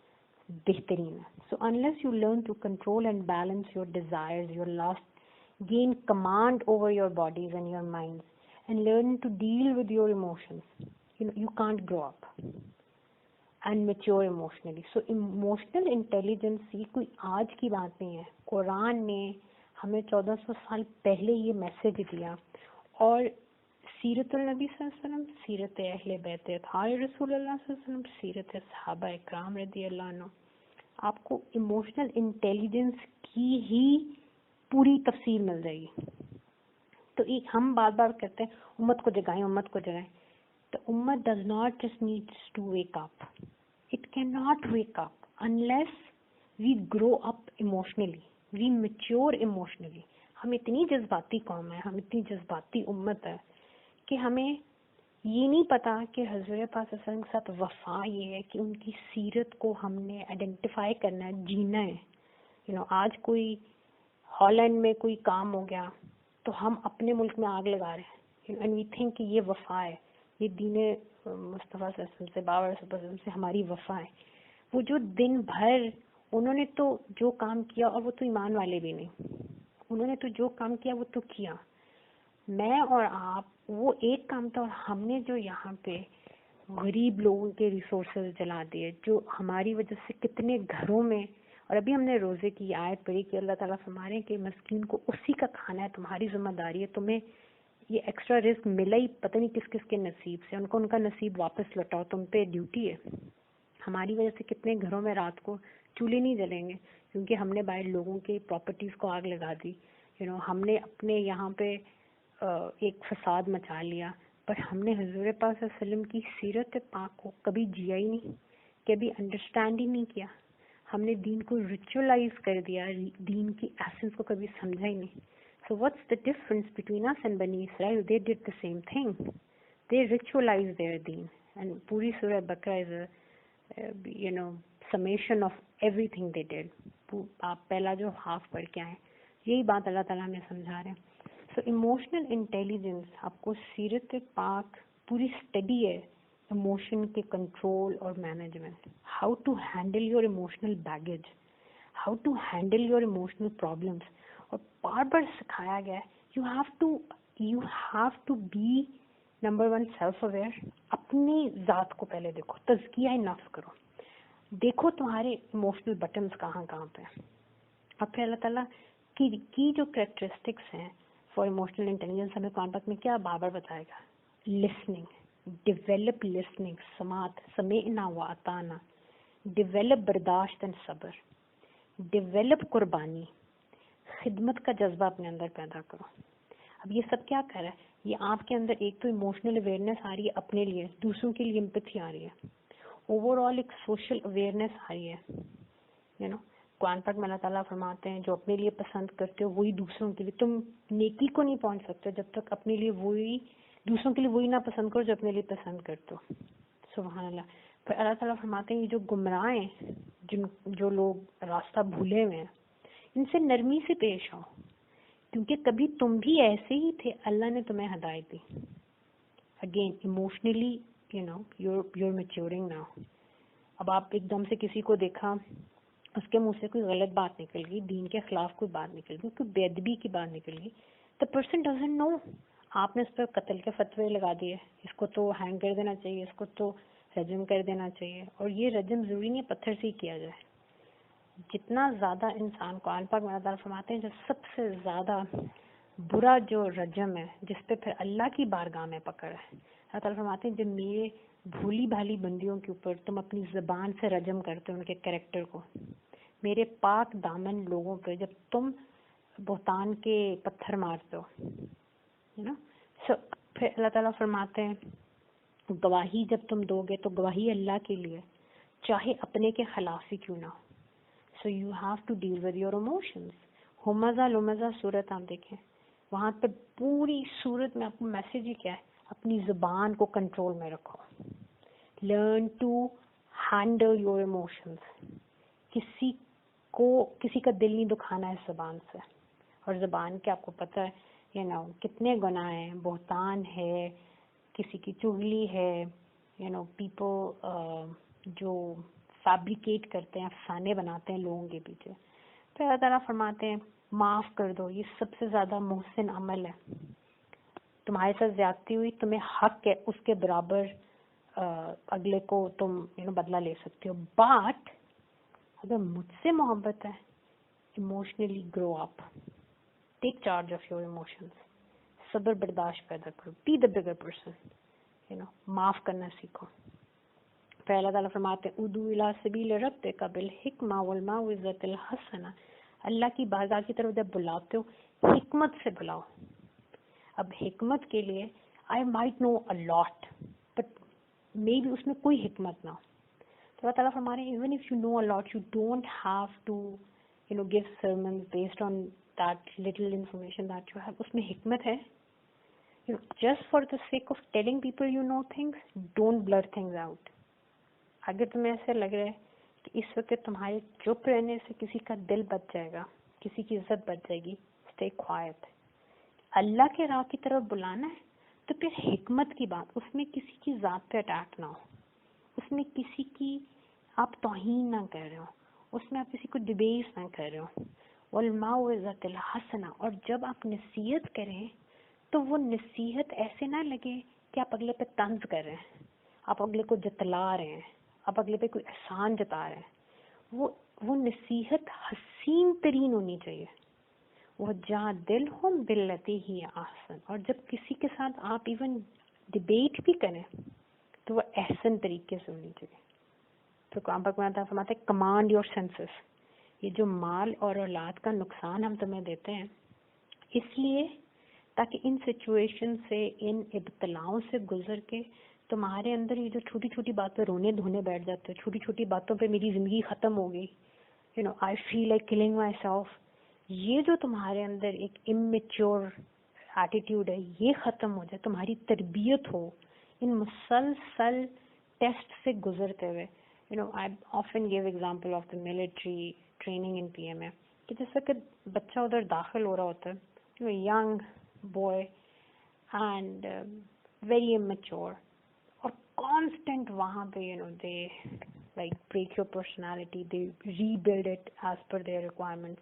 بہترین ہے. So unless you learn to control and balance your desires, your lust, gain command over your bodies and your minds, and learn to deal with your emotions, you can't grow up and mature emotionally. So emotional intelligence یہ کوئی آج کی بات نہیں ہے. قرآن نے ہمیں 1400 سال پہلے یہ میسج دیا, اور سیرت النبی صلی اللہ علیہ وسلم, سیرت اہل بیت اطہار رسول اللہ صلی اللہ علیہ وسلم, سیرت صحابہ اکرام رضی اللہ عنہ, آپ کو ایموشنل انٹیلیجنس کی ہی پوری تفصیل مل جائے گی. تو ایک ہم بار بار کہتے ہیں امت کو جگائیں, امت کو جگائیں. تو امت does not just needs to wake up. It cannot wake up unless we grow up emotionally, we mature emotionally. ہم اتنی جذباتی قوم ہے, ہم اتنی جذباتی امت ہے کہ ہمیں یہ نہیں پتا کہ حضرت پاک صلی اللہ علیہ وسلم کے ساتھ وفا یہ ہے کہ ان کی سیرت کو ہم نے آئیڈینٹیفائی کرنا ہے, جینا ہے. آج کوئی ہالینڈ میں کوئی کام ہو گیا تو ہم اپنے ملک میں آگ لگا رہے ہیں, اینڈ وی تھنک کہ یہ وفا ہے, یہ دین مصطفیٰ صلی اللہ علیہ وسلم سے, بابا صلی اللہ علیہ وسلم سے ہماری وفا ہے. وہ جو دن بھر انہوں نے تو جو کام کیا, اور وہ تو ایمان والے بھی نہیں, انہوں نے تو جو کام کیا وہ تو کیا. میں اور آپ وہ ایک کام تھا, اور ہم نے جو یہاں پہ غریب لوگوں کے ریسورسز جلا دیے, جو ہماری وجہ سے کتنے گھروں میں, اور ابھی ہم نے روزے کی آیت پڑھی کہ اللہ تعالیٰ فرما رہے ہیں کہ مسکین کو اسی کا کھانا ہے, تمہاری ذمہ داری ہے, تمہیں یہ ایکسٹرا رزق ملا ہی پتہ نہیں کس کس کے نصیب سے, ان کا نصیب واپس لوٹاؤ, تم پہ ڈیوٹی ہے. ہماری وجہ سے کتنے گھروں میں رات کو چولہے نہیں جلیں گے کیونکہ ہم نے باہر لوگوں کی پراپرٹیز کو آگ لگا دی. ہم نے اپنے یہاں پہ ایک فساد مچا لیا, پر ہم نے حضور پاک صلی اللہ علیہ وسلم کی سیرت پاک کو کبھی جیا ہی نہیں, کبھی انڈرسٹینڈ ہی نہیں کیا. ہم نے دین کو ریچولائز کر دیا, دین کی ایسنس کو کبھی سمجھا ہی نہیں. So what's the difference between us and Bani Israel? They did the same thing. They ritualized their deen. And puri Surah Baqarah is a, summation of everything they did. آپ پہلا جو ہاف پڑھ کے آئے, یہی بات اللہ تعالیٰ ہمیں سمجھا رہے ہیں. سو ایموشنل انٹیلیجنس آپ کو سیرت پاک پوری اسٹڈی ہے ایموشن کے کنٹرول اور management, how to handle your emotional baggage, how to handle your emotional problems. اور بار بار سکھایا گیا ہے you have to be number one self aware. اپنی ذات کو پہلے دیکھو, تزکیہ نفس کرو, دیکھو تمہارے ایموشنل بٹنس کہاں کہاں پہ. اب پھر اللہ تعالیٰ کی جو کریکٹرسٹکس ہیں فار ایموشنل انٹیلیجنس ہمیں قرآن پاک میں کیا بار بار بتائے گا. لسننگ, ڈیولپ لسننگ, سماعت, سمعنا و اطعنا, ڈیولپ برداشت اینڈ صبر, ڈیولپ قربانی, خدمت کا جذبہ اپنے اندر پیدا کرو. اب یہ سب کیا کر رہا ہے, یہ آپ کے اندر ایک تو ایموشنل اویئرنیس آ رہی ہے اپنے لیے, دوسروں کے لیے امپیتھی آ رہی ہے, اوور آل ایک سوشل اویئرنیس آ رہی ہے. قرآن پاک میں اللہ تعالیٰ فرماتے ہیں جو اپنے لیے پسند کرتے ہو وہی دوسروں کے لیے. تم نیکی کو نہیں پہنچ سکتے جب تک اپنے لیے وہی, دوسروں کے لیے وہی نہ پسند کرو جو اپنے لیے پسند کرتے ہو. سبحان اللہ. پھر اللہ تعالیٰ فرماتے ہیں یہ جو گمراہ ہیں, جو لوگ راستہ بھولے ہوئے ہیں, ان سے نرمی سے پیش آؤ, کیونکہ کبھی تم بھی ایسے ہی تھے, اللہ نے تمہیں ہدایت دی. Again emotionally you're maturing now. اب آپ ایک دم سے کسی کو دیکھا, اس کے منہ سے کوئی غلط بات نکل گئی, دین کے خلاف کوئی بات نکل گئی, کوئی بے ادبی کی بات نکل گئی, the person doesn't know. آپ نے اس پر قتل کے فتوے لگا دیے, اس کو تو ہینگ کر دینا چاہیے, اس کو تو رجم کر دینا چاہیے. اور یہ رجم ضروری نہیں پتھر سے ہی کیا جائے. جتنا زیادہ انسان کو, قرآن پاک میں اللہ تعالیٰ فرماتے ہیں جو سب سے زیادہ برا جو رجم ہے جس پہ پھر اللہ کی بارگاہ میں پکڑ ہے, اللہ تعالیٰ فرماتے ہیں جب میرے بھولی بھالی بندیوں کے اوپر تم اپنی زبان سے رجم کرتے ہو ان کے کریکٹر کو, میرے پاک دامن لوگوں پہ جب تم بہتان کے پتھر مارتے ہو. پھر اللہ تعالیٰ فرماتے ہیں گواہی جب تم دو گے تو گواہی اللہ کے لیے, چاہے اپنے کے خلاف ہی کیوں نہ ہو. So you have to deal with your emotions. ہمزہ لمزہ صورت آپ دیکھیں, وہاں پہ پوری صورت میں آپ کو میسیج ہی کیا ہے, اپنی زبان کو کنٹرول میں رکھو. Learn to handle your emotions. کسی کا دل نہیں دکھانا ہے اس زبان سے. اور زبان کے آپ کو پتہ ہے کتنے گناہ ہیں, بہتان ہے, کسی کی چغلی ہے, پیپل جو فیبریکیٹ کرتے ہیں, افسانے بناتے ہیں لوگوں کے پیچھے. تو اللہ تعالیٰ فرماتے ہیں معاف کر دو, یہ سب سے زیادہ محسن عمل ہے. تمہارے ساتھ زیادتی ہوئی, تمہیں حق ہے اس کے برابر اگلے کو تم بدلہ لے سکتے ہو. بٹ اگر مجھ سے محبت ہے, emotionally grow up, take charge of your emotions, صبر برداشت پیدا کرو, بی دا بگر پرسن, معاف کرنا سیکھو. پھر اللہ تعالیٰ فرماتے ہیں ادعو الی سبیل ربک بالحکمہ والموعظۃ الحسنہ. اللہ کی بارگاہ کی طرف جب بلاتے ہو حکمت سے بلاؤ. اب حکمت کے لیے I might know a lot but maybe اس میں کوئی حکمت نہ ہو. تو اللہ تعالیٰ فرما رہے ہیں even if you know a lot you don't have to give sermons based on that little information that you have. اس میں حکمت ہے. Just for the sake of telling people you know things, don't blur things out. اگر تمہیں ایسے لگ رہا ہے کہ اس وقت تمہارے چپ رہنے سے کسی کا دل بچ جائے گا, کسی کی عزت بچ جائے گی, stay quiet. اللہ کے راہ کی طرف بلانا ہے تو پھر حکمت کی بات, اس میں کسی کی ذات پہ اٹیک نہ ہو, اس میں کسی کی آپ توہین نہ کر رہے ہو, اس میں آپ کسی کو ڈبیس نہ کر رہے ہو. والموعظۃ الحسنہ. اور جب آپ نصیحت کریں تو وہ نصیحت ایسے نہ لگے کہ آپ اگلے پہ طنز کر رہے ہیں, آپ اگلے کو جتلا رہے ہیں, آپ اگلے پہ کوئی احسان جتا رہے ہیں. وہ نصیحت حسین ترین ہونی چاہیے. وہ جہاں دل ہو باللتی ہی احسن. اور جب کسی کے ساتھ آپ ایون ڈبیٹ بھی کریں تو وہ احسن طریقے سے ہونی چاہیے. تو قرآن پاک میں فرماتے ہیں کمانڈ یور سینسز. یہ جو مال اور اولاد کا نقصان ہم تمہیں دیتے ہیں اس لیے تاکہ ان سچویشن سے, ان ابتلاؤں سے گزر کے تمہارے اندر یہ جو چھوٹی چھوٹی بات پہ رونے دھونے بیٹھ جاتے ہو, چھوٹی چھوٹی باتوں پہ میری زندگی ختم ہو گئی, I feel like killing myself. یہ جو تمہارے اندر ایک immature attitude ہے یہ ختم ہو جائے, تمہاری تربیت ہو ان مسلسل ٹیسٹ سے گزرتے ہوئے. I often give example of the military training in PMA کہ جیسا کہ بچہ ادھر داخل ہو رہا ہوتا ہے, young boy and very immature, اور constant وہاں پہ they like break your personality, they rebuild it as per their requirements,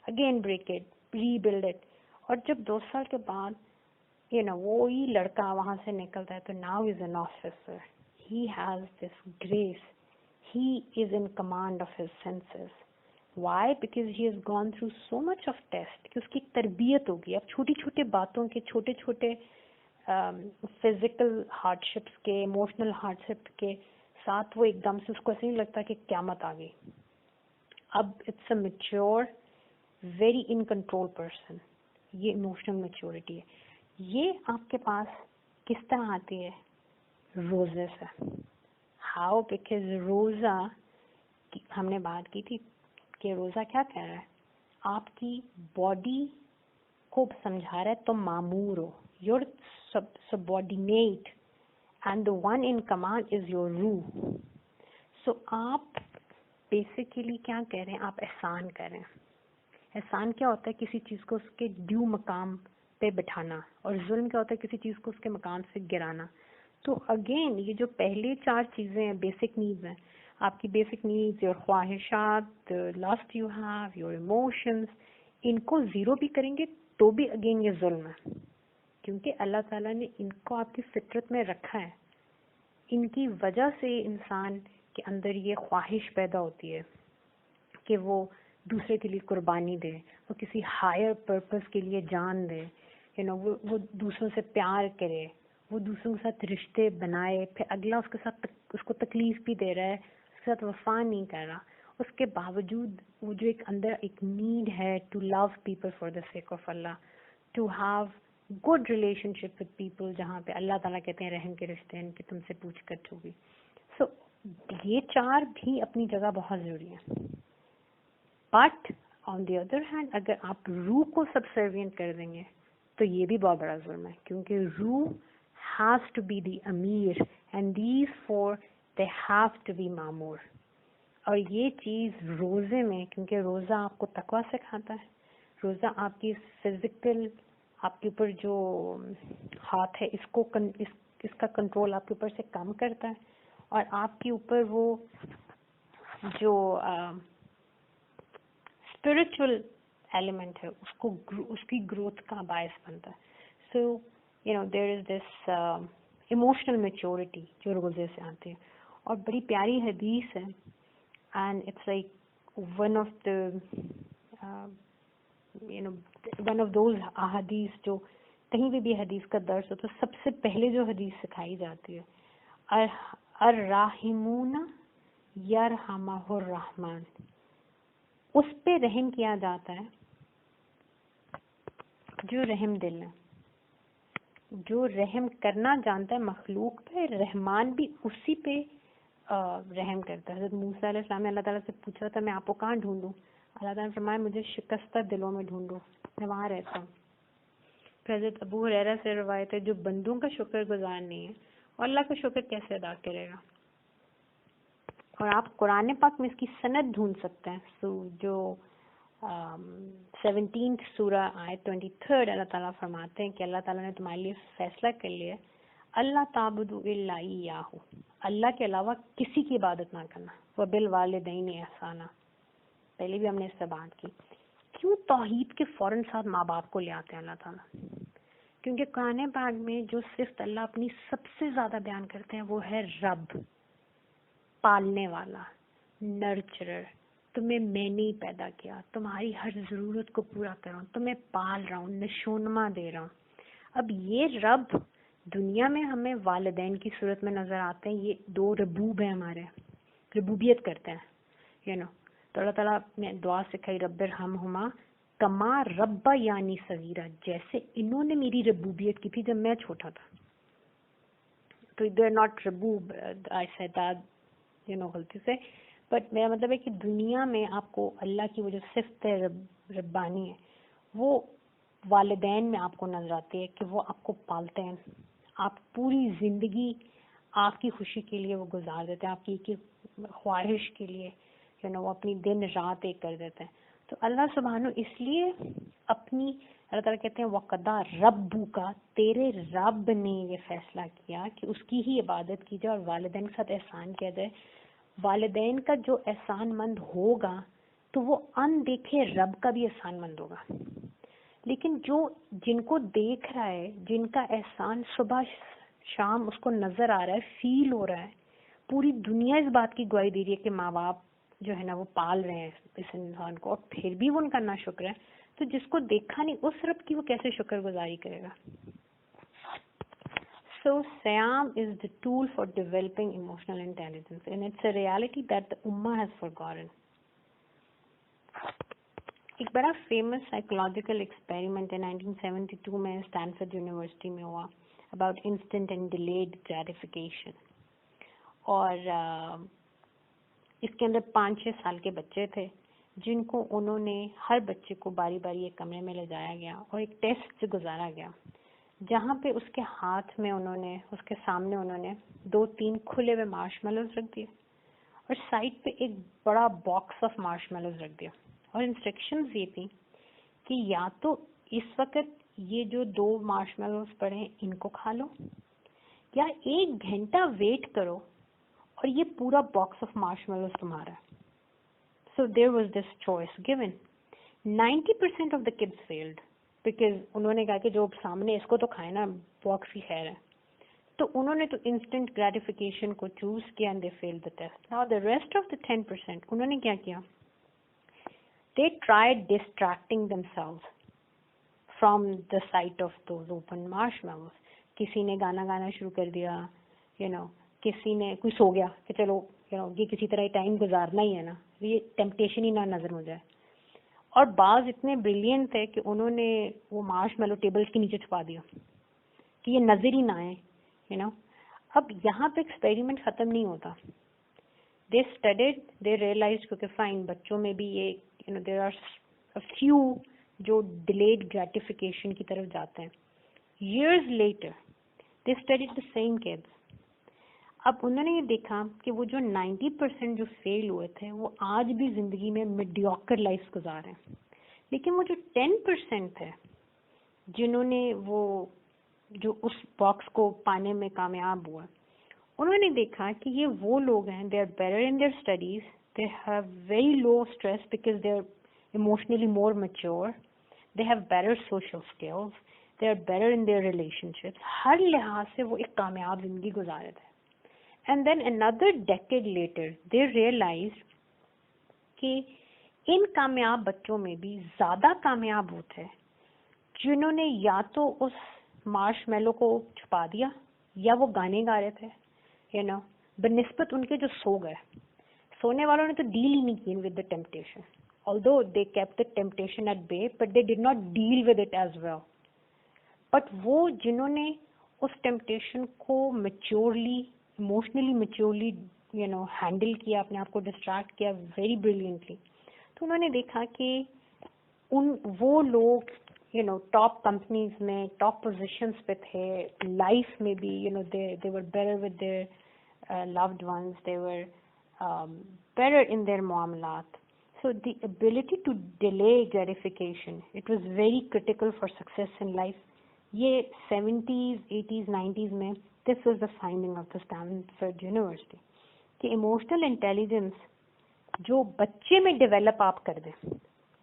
again break it, rebuild it. اور جب 2 سال کے بعد وہی لڑکا وہاں سے نکلتا ہے تو now is an officer, he has this grace, he is in command of his senses. Why? Because he has gone through so much of test کہ اس کی تربیت ہوگی. اب چھوٹی چھوٹے باتوں کے چھوٹے چھوٹے فزیکل ہارڈشپس کے ایموشنل ہارڈشپ کے ساتھ وہ ایک دم سے اس کو ایسے نہیں لگتا کہ قیامت آ گئی. اب it's a mature very in control person. یہ ایموشنل میچورٹی ہے. یہ آپ کے پاس کس طرح آتی ہے؟ روزے سے. ہاؤ؟ بیکاز روزہ ہم نے بات کی تھی کہ روزہ کیا کہہ رہا ہے؟ آپ کی باڈی کو سمجھا رہا ہے تم مامور ہو, your subordinate and the one in command is your ruh. So آپ بیسیکلی کیا کہہ رہے ہیں؟ آپ احسان کر رہے ہیں. احسان کیا ہوتا ہے؟ کسی چیز کو اس کے ڈیو مقام پہ بٹھانا, اور ظلم کیا ہوتا ہے؟ کسی چیز کو اس کے مقام سے گرانا. تو اگین یہ جو پہلے 4 چیزیں ہیں بیسک نیڈز ہیں, آپ کی بیسک نیڈز, یور خواہشات, list you have, your emotions, ان کو زیرو بھی کریں گے تو بھی اگین یہ ظلم ہے, کیونکہ اللہ تعالیٰ نے ان کو آپ کی فطرت میں رکھا ہے. ان کی وجہ سے انسان کے اندر یہ خواہش پیدا ہوتی ہے کہ وہ دوسرے کے لیے قربانی دے, وہ کسی ہائر پرپز کے لیے جان دے, وہ دوسروں سے پیار کرے, وہ دوسروں کے ساتھ رشتے بنائے. پھر اگلا اس کے ساتھ اس کو تکلیف بھی دے رہا ہے, اس کے ساتھ وفا نہیں کر رہا, اس کے باوجود وہ جو ایک اندر ایک نیڈ ہے to love people for the sake of اللہ, to have good relationship with people, جہاں پہ اللہ تعالیٰ کہتے ہیں رحم کے رشتے ہیں کہ تم سے پوچھ گچھ ہوگی. سو یہ 4 بھی اپنی جگہ بہت ضروری ہیں. But on the other hand اگر آپ روح کو سبسروینٹ کر دیں گے تو یہ بھی بہت بڑا ظلم ہے, کیونکہ روح has to be the Amir and these 4 they have to be معمور. اور یہ چیز روزے میں, کیونکہ روزہ آپ کو تقویٰ سکھاتا ہے, روزہ آپ کی فزیکل, آپ کے اوپر جو ہاتھ ہے اس کا کنٹرول آپ کے اوپر سے کم کرتا ہے, اور آپ کے اوپر وہ جو اسپرچل ایلیمنٹ ہے اس کی گروتھ کا باعث بنتا ہے. سو there is this emotional maturity جو روزے سے آتی ہے. اور بڑی پیاری حدیث ہے, and it's like one of those احادیث جو کہیں بھی بھی حدیث کا درس ہو تو سب سے پہلے جو حدیث سکھائی جاتی ہے, الراحمون یرحمہ الرحمن, اس پہ رحم کیا جاتا ہے جو رحم دل ہے, جو رحم کرنا جانتا ہے مخلوق پہ. رحمان بھی اسی پہ رحم کرتا ہے. حضرت موسیٰ علیہ السلام نے اللہ تعالیٰ سے پوچھا تھا میں آپ کو کہاں ڈھونڈوں؟ اللہ تعالیٰ نے فرمایا مجھے شکستہ دلوں میں ڈھونڈو, میں وہاں رہتا ہوں. پھر حضرت ابو ہریرہ سے روایت ہے جو بندوں کا شکر گزار نہیں ہے اور اللہ کا شکر کیسے ادا کرے گا. اور آپ قرآن پاک میں اس کی سند ڈھونڈ سکتے ہیں. جو 17th سورہ آیت 23 اللہ تعالیٰ فرماتے ہیں کہ اللہ تعالیٰ نے تمہارے لیے فیصلہ کر لیا اللہ تعبدوا الا ایاہ, اللہ کے علاوہ کسی کی عبادت نہ کرنا. وبالوالدین احسانا, پہلے بھی ہم نے اس سے بات کی. کیوں توحید کے فوراً ساتھ ماں باپ کو لے آتے ہیں اللہ تعالیٰ؟ کیونکہ قرآن پاک میں جو صفت اللہ اپنی سب سے زیادہ بیان کرتے ہیں وہ ہے رب, پالنے والا, نرچرر. تمہیں میں نے ہی پیدا کیا, تمہاری ہر ضرورت کو پورا کر رہا ہوں, تمہیں پال رہا ہوں, نشونما دے رہا ہوں. اب یہ رب دنیا میں ہمیں والدین کی صورت میں نظر آتے ہیں. یہ 2 ربوب ہیں ہمارے, ربوبیت کرتے ہیں تو اللہ تعالیٰ نے دعا سکھائی رب ارحمہما کما ربا یعنی صغیرہ, جیسے انہوں نے میری ربوبیت کی تھی جب میں چھوٹا تھا. تو دے آر ناٹ ربوب, آئی سیڈ دیٹ غلطی سے, بٹ میرا مطلب ہے کہ دنیا میں آپ کو اللہ کی وہ جو صفت ربانی ہے وہ والدین میں آپ کو نظر آتی ہے کہ وہ آپ کو پالتے ہیں, آپ پوری زندگی آپ کی خوشی کے لیے وہ گزار دیتے ہیں, آپ کی خواہش کے لیے وہ اپنی دن رات ایک کر دیتے ہیں. تو اللہ سبحانہ اس لیے اپنی اللہ تعالیٰ کہتے ہیں وَقَضَىٰ رَبُّكَ, تیرے رب نے یہ فیصلہ کیا کہ اس کی ہی عبادت کی جائے اور والدین کے ساتھ احسان کیا جائے. والدین کا جو احسان مند ہوگا تو وہ اندیکھے رب کا بھی احسان مند ہوگا. لیکن جن کو دیکھ رہا ہے, جن کا احسان صبح شام اس کو نظر آ رہا ہے, فیل ہو رہا ہے, پوری دنیا اس بات کی گواہی دے رہی ہے کہ ماں باپ جو ہے نا وہ پال رہے ہیں اس انسان کو, اور پھر بھی وہ ان کا ناشکر ہے, تو جس کو دیکھا نہیں اس رب کی وہ کیسے شکر گزاری کرے گا. So Siam is the tool for developing emotional intelligence, and it's a reality that the Ummah has forgotten. ایک بڑا فیمس سائیکولوجیکل ایکسپیریمنٹ 1972 میں اسٹینفورڈ یونیورسٹی میں ہوا about instant and delayed gratification, اور اس کے اندر 5-6 سال کے بچے تھے جن کو انہوں نے ہر بچے کو باری باری ایک کمرے میں لے جایا گیا اور ایک ٹیسٹ سے گزارا گیا جہاں پہ اس کے ہاتھ میں اس کے سامنے انہوں نے 2-3 کھلے ہوئے مارش میلوز رکھ دیے اور سائڈ پہ ایک بڑا باکس آف مارش میلوز رکھ دیا, اور انسٹرکشنز یہ تھیں کہ یا تو اس وقت یہ جو 2 مارش میلوز پڑے ہیں ان کو کھا لو, یا 1 گھنٹہ ویٹ کرو اور یہ پورا باکس آف مارش میلوز تمہارا ہے. So there was this choice given. 90% of the kids failed because انہوں نے کہا کہ جو سامنے اس کو تو کھائے نا, باکس کی خیر ہے, تو انہوں نے تو انسٹنٹ گریٹیفیکیشن کو چوز کیا and they failed the test. Now the rest of the 10% انہوں نے کیا کیا, they tried distracting themselves from the sight of those open marshmallows. کسی نے گانا گانا شروع کر دیا, کسی نے کوئی سو گیا کہ چلو یہ کسی طرح ٹائم گزارنا ہی ہے نا, یہ ٹیمپٹیشن ہی نہ نظر ہو جائے. اور بعض اتنے بریلینٹ تھے کہ انہوں نے وہ مارش میلو ٹیبل کے نیچے چھپا دیا کہ یہ نظر ہی نہ آئے. اب یہاں پہ ایکسپیریمنٹ ختم نہیں ہوتا. دے اسٹڈیڈ, دے ریئلائز کیونکہ فائن بچوں میں بھی یہ دیر آر فیو جو ڈیلیڈ گریٹیفیکیشن کی طرف جاتے ہیں. Years later they studied the same kids. اب انہوں نے یہ دیکھا کہ وہ جو 90% جو فیل ہوئے تھے وہ آج بھی زندگی میں میڈیوکر لائف گزار ہیں, لیکن وہ جو 10% تھے جنہوں نے وہ جو اس باکس کو پانے میں کامیاب ہوا, انہوں نے دیکھا کہ یہ وہ لوگ ہیں, they are better in their studies, they have very low stress because they are emotionally more mature, they have better social skills, they are better in their relationships. ہر لحاظ سے وہ ایک کامیاب زندگی گزارے تھے. And then another decade later, they realized کہ ان کامیاب بچوں میں بھی زیادہ کامیاب وہ تھے جنہوں نے یا تو اس مارش میلو کو چھپا دیا یا وہ گانے گا رہے تھے بنسبت ان کے جو سو گئے. سونے والوں نے تو ڈیل ہی نہیں کی with the temptation, although they kept the temptation at bay, but they did not deal with it as well. But وہ جنہوں نے اس ٹیمپٹیشن کو میچورلی ایموشنلی میچورلی ہینڈل کیا, اپنے آپ کو ڈسٹریکٹ کیا ویری بریلینٹلی, تو انہوں نے دیکھا کہ وہ لوگ ٹاپ کمپنیز میں ٹاپ پوزیشنس پہ تھے, لائف میں بھی they were better with their loved ones, they were better in their معاملات. So the ability to delay gratification, it was very critical for success in life. یہ 70s, 80s, 90s میں this was the finding of the Stanford University کہ emotional intelligence جو بچے میں develop آپ کر دیں,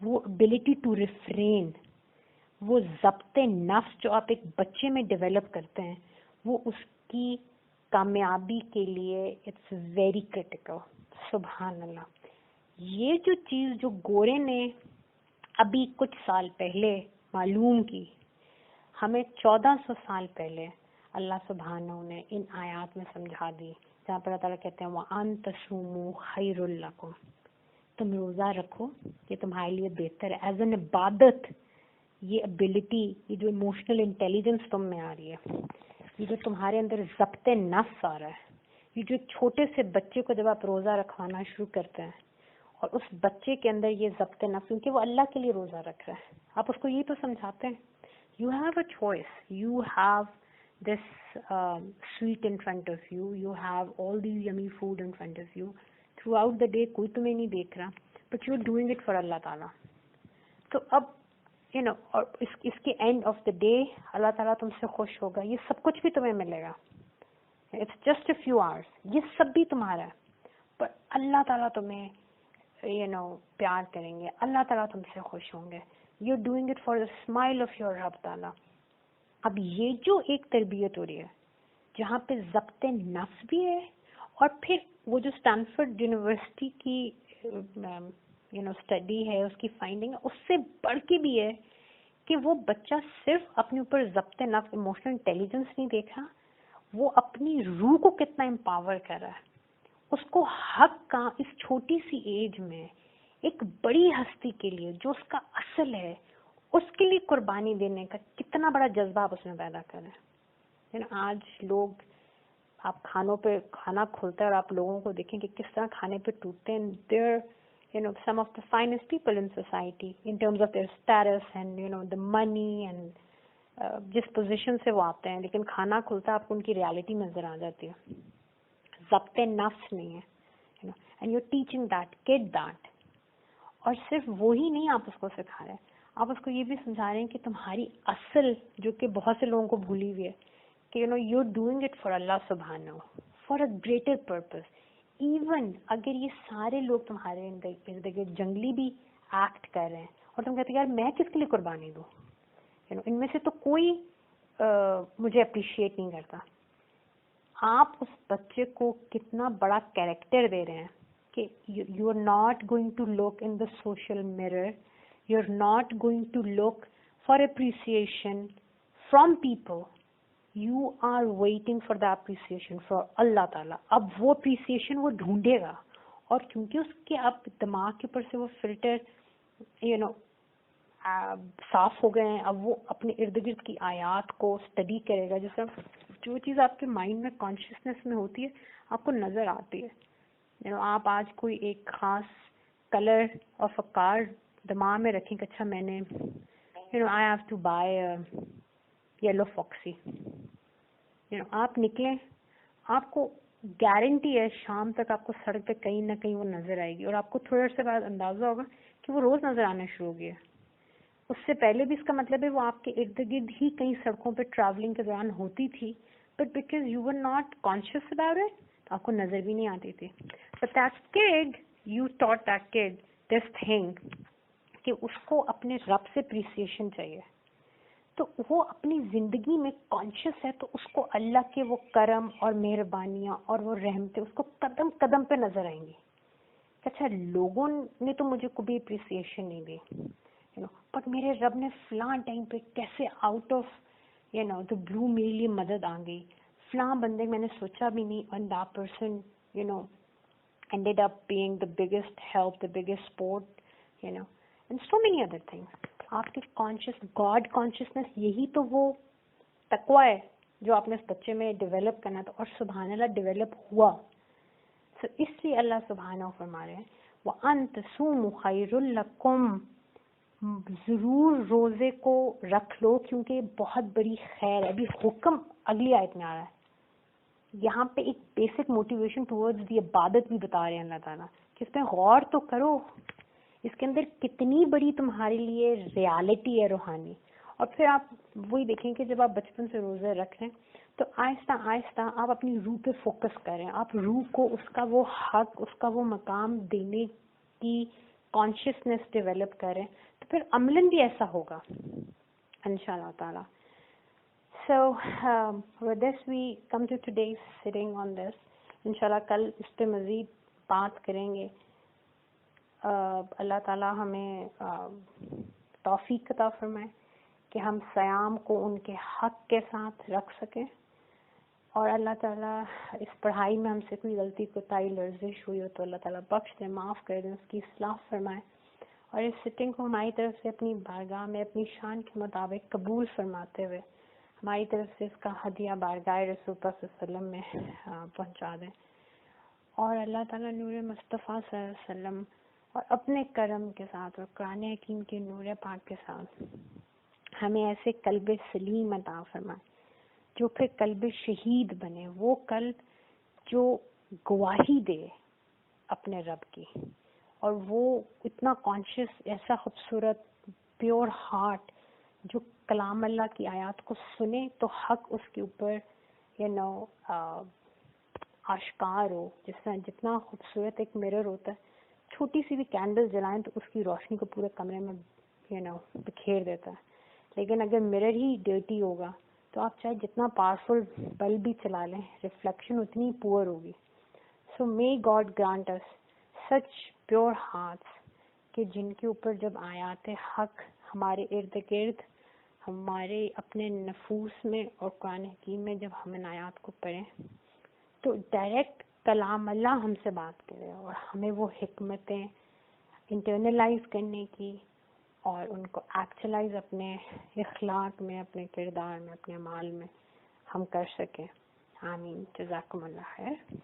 وہ ابیلٹی ٹو ریفرین, وہ ضبط نفس جو آپ ایک بچے میں ڈیولپ کرتے ہیں, وہ اس کی کامیابی کے لیے اٹس ویری کریٹیکل. سبحان اللہ. یہ جو چیز جو گورے نے ابھی کچھ سال پہلے معلوم کی, ہمیں 1400 سال پہلے اللہ سبحانہ نے ان آیات میں سمجھا دی جہاں پر اللہ تعالیٰ کہتے ہیں وَأَن تَصُومُوا خَيْرٌ لَكُمْ, تم روزہ رکھو یہ تمہارے لیے بہتر ہے. ایز این عبادت یہ ابیلٹی, یہ جو ایموشنل انٹیلیجنس تم میں آ رہی ہے, یہ جو تمہارے اندر ضبط نفس آ رہا ہے, یہ جو ایک چھوٹے سے بچے کو جب آپ روزہ رکھوانا شروع کرتے ہیں اور اس بچے کے اندر یہ ضبط نفس، کیونکہ وہ اللہ کے لیے روزہ رکھ رہا ہے، آپ اس کو یہ تو سمجھاتے ہیں you have a choice, you have this sweet in front of you, you have all these yummy food in front of you, throughout the day کوئی تمہیں نہیں دیکھ رہا but you're doing it for اللہ تعالیٰ. تو اب اور اس کے اینڈ آف دا ڈے اللہ تعالیٰ تم سے خوش ہوگا، یہ سب کچھ بھی تمہیں ملے گا. It's just a few hours, یہ سب بھی تمہارا ہے، پر اللہ تعالیٰ تمہیں پیار کریں گے، اللہ تعالیٰ تم سے خوش ہوں گے. You are doing it for the smile of your رب تعالیٰ. اب یہ جو ایک تربیت ہو رہی ہے جہاں پہ ضبط نفس بھی ہے، اور پھر وہ جو اسٹینفورڈ یونیورسٹی کی اسٹڈی ہے، اس کی فائنڈنگ ہے، اس سے بڑھ کے بھی ہے کہ وہ بچہ صرف اپنے اوپر ضبط نفس، ایموشنل انٹیلیجنس نہیں دیکھ رہا، وہ اپنی روح کو کتنا امپاور کر رہا ہے. اس کو حق کا اس چھوٹی سی ایج میں ایک بڑی ہستی کے لیے جو اس کا اصل ہے، اس کے لیے قربانی دینے کا کتنا بڑا جذبہ آپ اس میں پیدا کریں. آج لوگ، آپ کھانوں پہ کھانا کھلتا ہے اور آپ لوگوں کو دیکھیں کہ کس طرح کھانے پہ ٹوٹتے ہیں. they're some of the finest people in society in terms of their status and the money and جس پوزیشن سے وہ آتے ہیں، لیکن کھانا کھلتا ہے آپ کو ان کی ریالٹی نظر آ جاتی ہے. ضبط نفس نہیں ہے، and you're teaching that kid that. اور صرف وہی نہیں آپ اس کو سکھا رہے ہیں، آپ اس کو یہ بھی سمجھا رہے ہیں کہ تمہاری اصل، جو کہ بہت سے لوگوں کو بھولی ہوئی ہے، کہ you're doing it for اللہ سبحانہ، for a greater purpose. Even اگر یہ سارے لوگ تمہارے ارد گرد جنگلی بھی ایکٹ کر رہے ہیں اور تم کہتے ہیں یار میں کس کے لیے قربانی دوں، ان میں سے تو کوئی مجھے اپریشیٹ نہیں کرتا، آپ اس بچے کو کتنا بڑا کیریکٹر دے رہے ہیں کہ you are not going to look in the social mirror, you are not going to look for appreciation from people, you are waiting for the appreciation for اللہ تعالیٰ. اب وہ اپریسیشن وہ ڈھونڈے گا، اور کیونکہ اس کے اب دماغ کے اوپر سے وہ فلٹر صاف ہو گئے ہیں، اب وہ اپنے ارد گرد کی آیات کو اسٹڈی کرے گا. جس طرح جو چیز آپ کے مائنڈ میں کانشیسنیس میں ہوتی ہے آپ کو نظر آتی ہے. آپ آج کوئی ایک خاص کلر آف اے کار دماغ میں رکھیں کہ اچھا میں نے I have to buy yellow foxy. آپ نکلیں، آپ کو گارنٹی ہے شام تک آپ کو سڑک پہ کہیں نہ کہیں وہ نظر آئے گی، اور آپ کو تھوڑے عرصے بعد اندازہ ہوگا کہ وہ روز نظر آنا شروع ہو گیا. اس سے پہلے بھی اس کا مطلب ہے وہ آپ کے ارد گرد ہی کئی سڑکوں پہ ٹریولنگ کے دوران ہوتی تھی، but because you were not conscious about it آپ کو نظر بھی نہیں آتی تھی. But that could, you taught that could this thing کہ اس کو اپنے رب سے اپریسیشن چاہیے، تو وہ اپنی زندگی میں کانشیس ہے، تو اس کو اللہ کے وہ کرم اور مہربانیاں اور وہ رحمتیں اس کو قدم قدم پہ نظر آئیں گی. اچھا لوگوں نے تو مجھے کبھی اپریسیشن نہیں دی، بٹ میرے رب نے فلاں ٹائم پہ کیسے آؤٹ آف دا بلو میرے لیے مدد آ گئی، فلاں بندے میں نے سوچا بھی نہیں، and that person ended up being the biggest help, the biggest support, and so many other things. آپ کی گاڈ کانشیسنس، یہی تو وہ تقویٰ ہے جو آپ نے اس بچے میں ڈیولپ کرنا تھا، اور سبحان اللہ ڈیولپ ہوا. سو اس لیے اللہ سبحانہ فرما رہے ہیں وَأَن تَصُومُوا خَيْرٌ لَكُمْ، ضرور روزے کو رکھ لو کیونکہ یہ بہت بڑی خیر ہے. ابھی حکم اگلی آیت میں آ رہا ہے، یہاں پہ ایک بیسک موٹیویشن ٹورڈز دی عبادت بھی بتا رہے ہیں اللہ تعالیٰ کہ اس پہ غور تو کرو، اس کے اندر کتنی بڑی تمہارے لیے ریالٹی ہے روحانی. اور پھر آپ وہی دیکھیں کہ جب آپ بچپن سے روزے رکھ رہے ہیں تو آہستہ آہستہ آپ اپنی روح پہ فوکس کریں، آپ روح کو اس کا وہ حق، اس کا وہ مقام دینے کی کانشیسنیس ڈیولپ کریں، تو پھر عملاً بھی ایسا ہوگا انشاءاللہ تعالیٰ. So with this we come to today's sitting on this. انشاءاللہ کل اس پہ مزید بات کریں گے. اللہ تعالیٰ ہمیں توفیق عطا فرمائے کہ ہم صیام کو ان کے حق کے ساتھ رکھ سکیں، اور اللہ تعالیٰ اس پڑھائی میں ہم سے کوئی غلطی کوتاہی لرزش ہوئی ہو تو اللہ تعالیٰ بخش دیں، معاف کر دیں، اس کی اصلاح فرمائے، اور اس سٹنگ کو ہماری طرف سے اپنی بارگاہ میں اپنی شان کے مطابق قبول فرماتے ہوئے ہماری طرف سے اس کا ہدیہ بارگاہ رسول اللہ صلی اللہ علیہ وسلم میں پہنچا دیں، اور اللہ تعالیٰ نور مصطفیٰ صلی اللہ علیہ وسلم اور اپنے کرم کے ساتھ اور قرآن حکیم کے نور پاک کے ساتھ ہمیں ایسے قلب سلیم عطا فرمائے جو پھر قلب شہید بنے، وہ قلب جو گواہی دے اپنے رب کی، اور وہ اتنا کانشیس، ایسا خوبصورت پیور ہارٹ جو کلام اللہ کی آیات کو سنے تو حق اس کے اوپر آشکار ہو، جس طرح جتنا خوبصورت ایک مرر ہوتا ہے، چھوٹی سی بھی کینڈل جلائیں تو اس کی روشنی کو پورے کمرے میں بکھیر دیتا ہے، لیکن اگر مرر ہی ڈرٹی ہوگا تو آپ چاہے جتنا پاورفل بلب بھی چلا لیں، ریفلیکشن اتنی پور ہوگی. سو may God grant us such pure hearts کہ جن کے اوپر جب آیات حق ہمارے ارد گرد، ہمارے اپنے نفوس میں اور قرآن حکیم میں جب ہم ان آیات کو پڑھیں تو ڈائریکٹ کلام اللہ ہم سے بات کرے، اور ہمیں وہ حکمتیں انٹرنلائز کرنے کی اور ان کو ایکچولائز اپنے اخلاق میں، اپنے کردار میں، اپنے اعمال میں ہم کر سکیں. آمین. جزاکم اللہ خیر.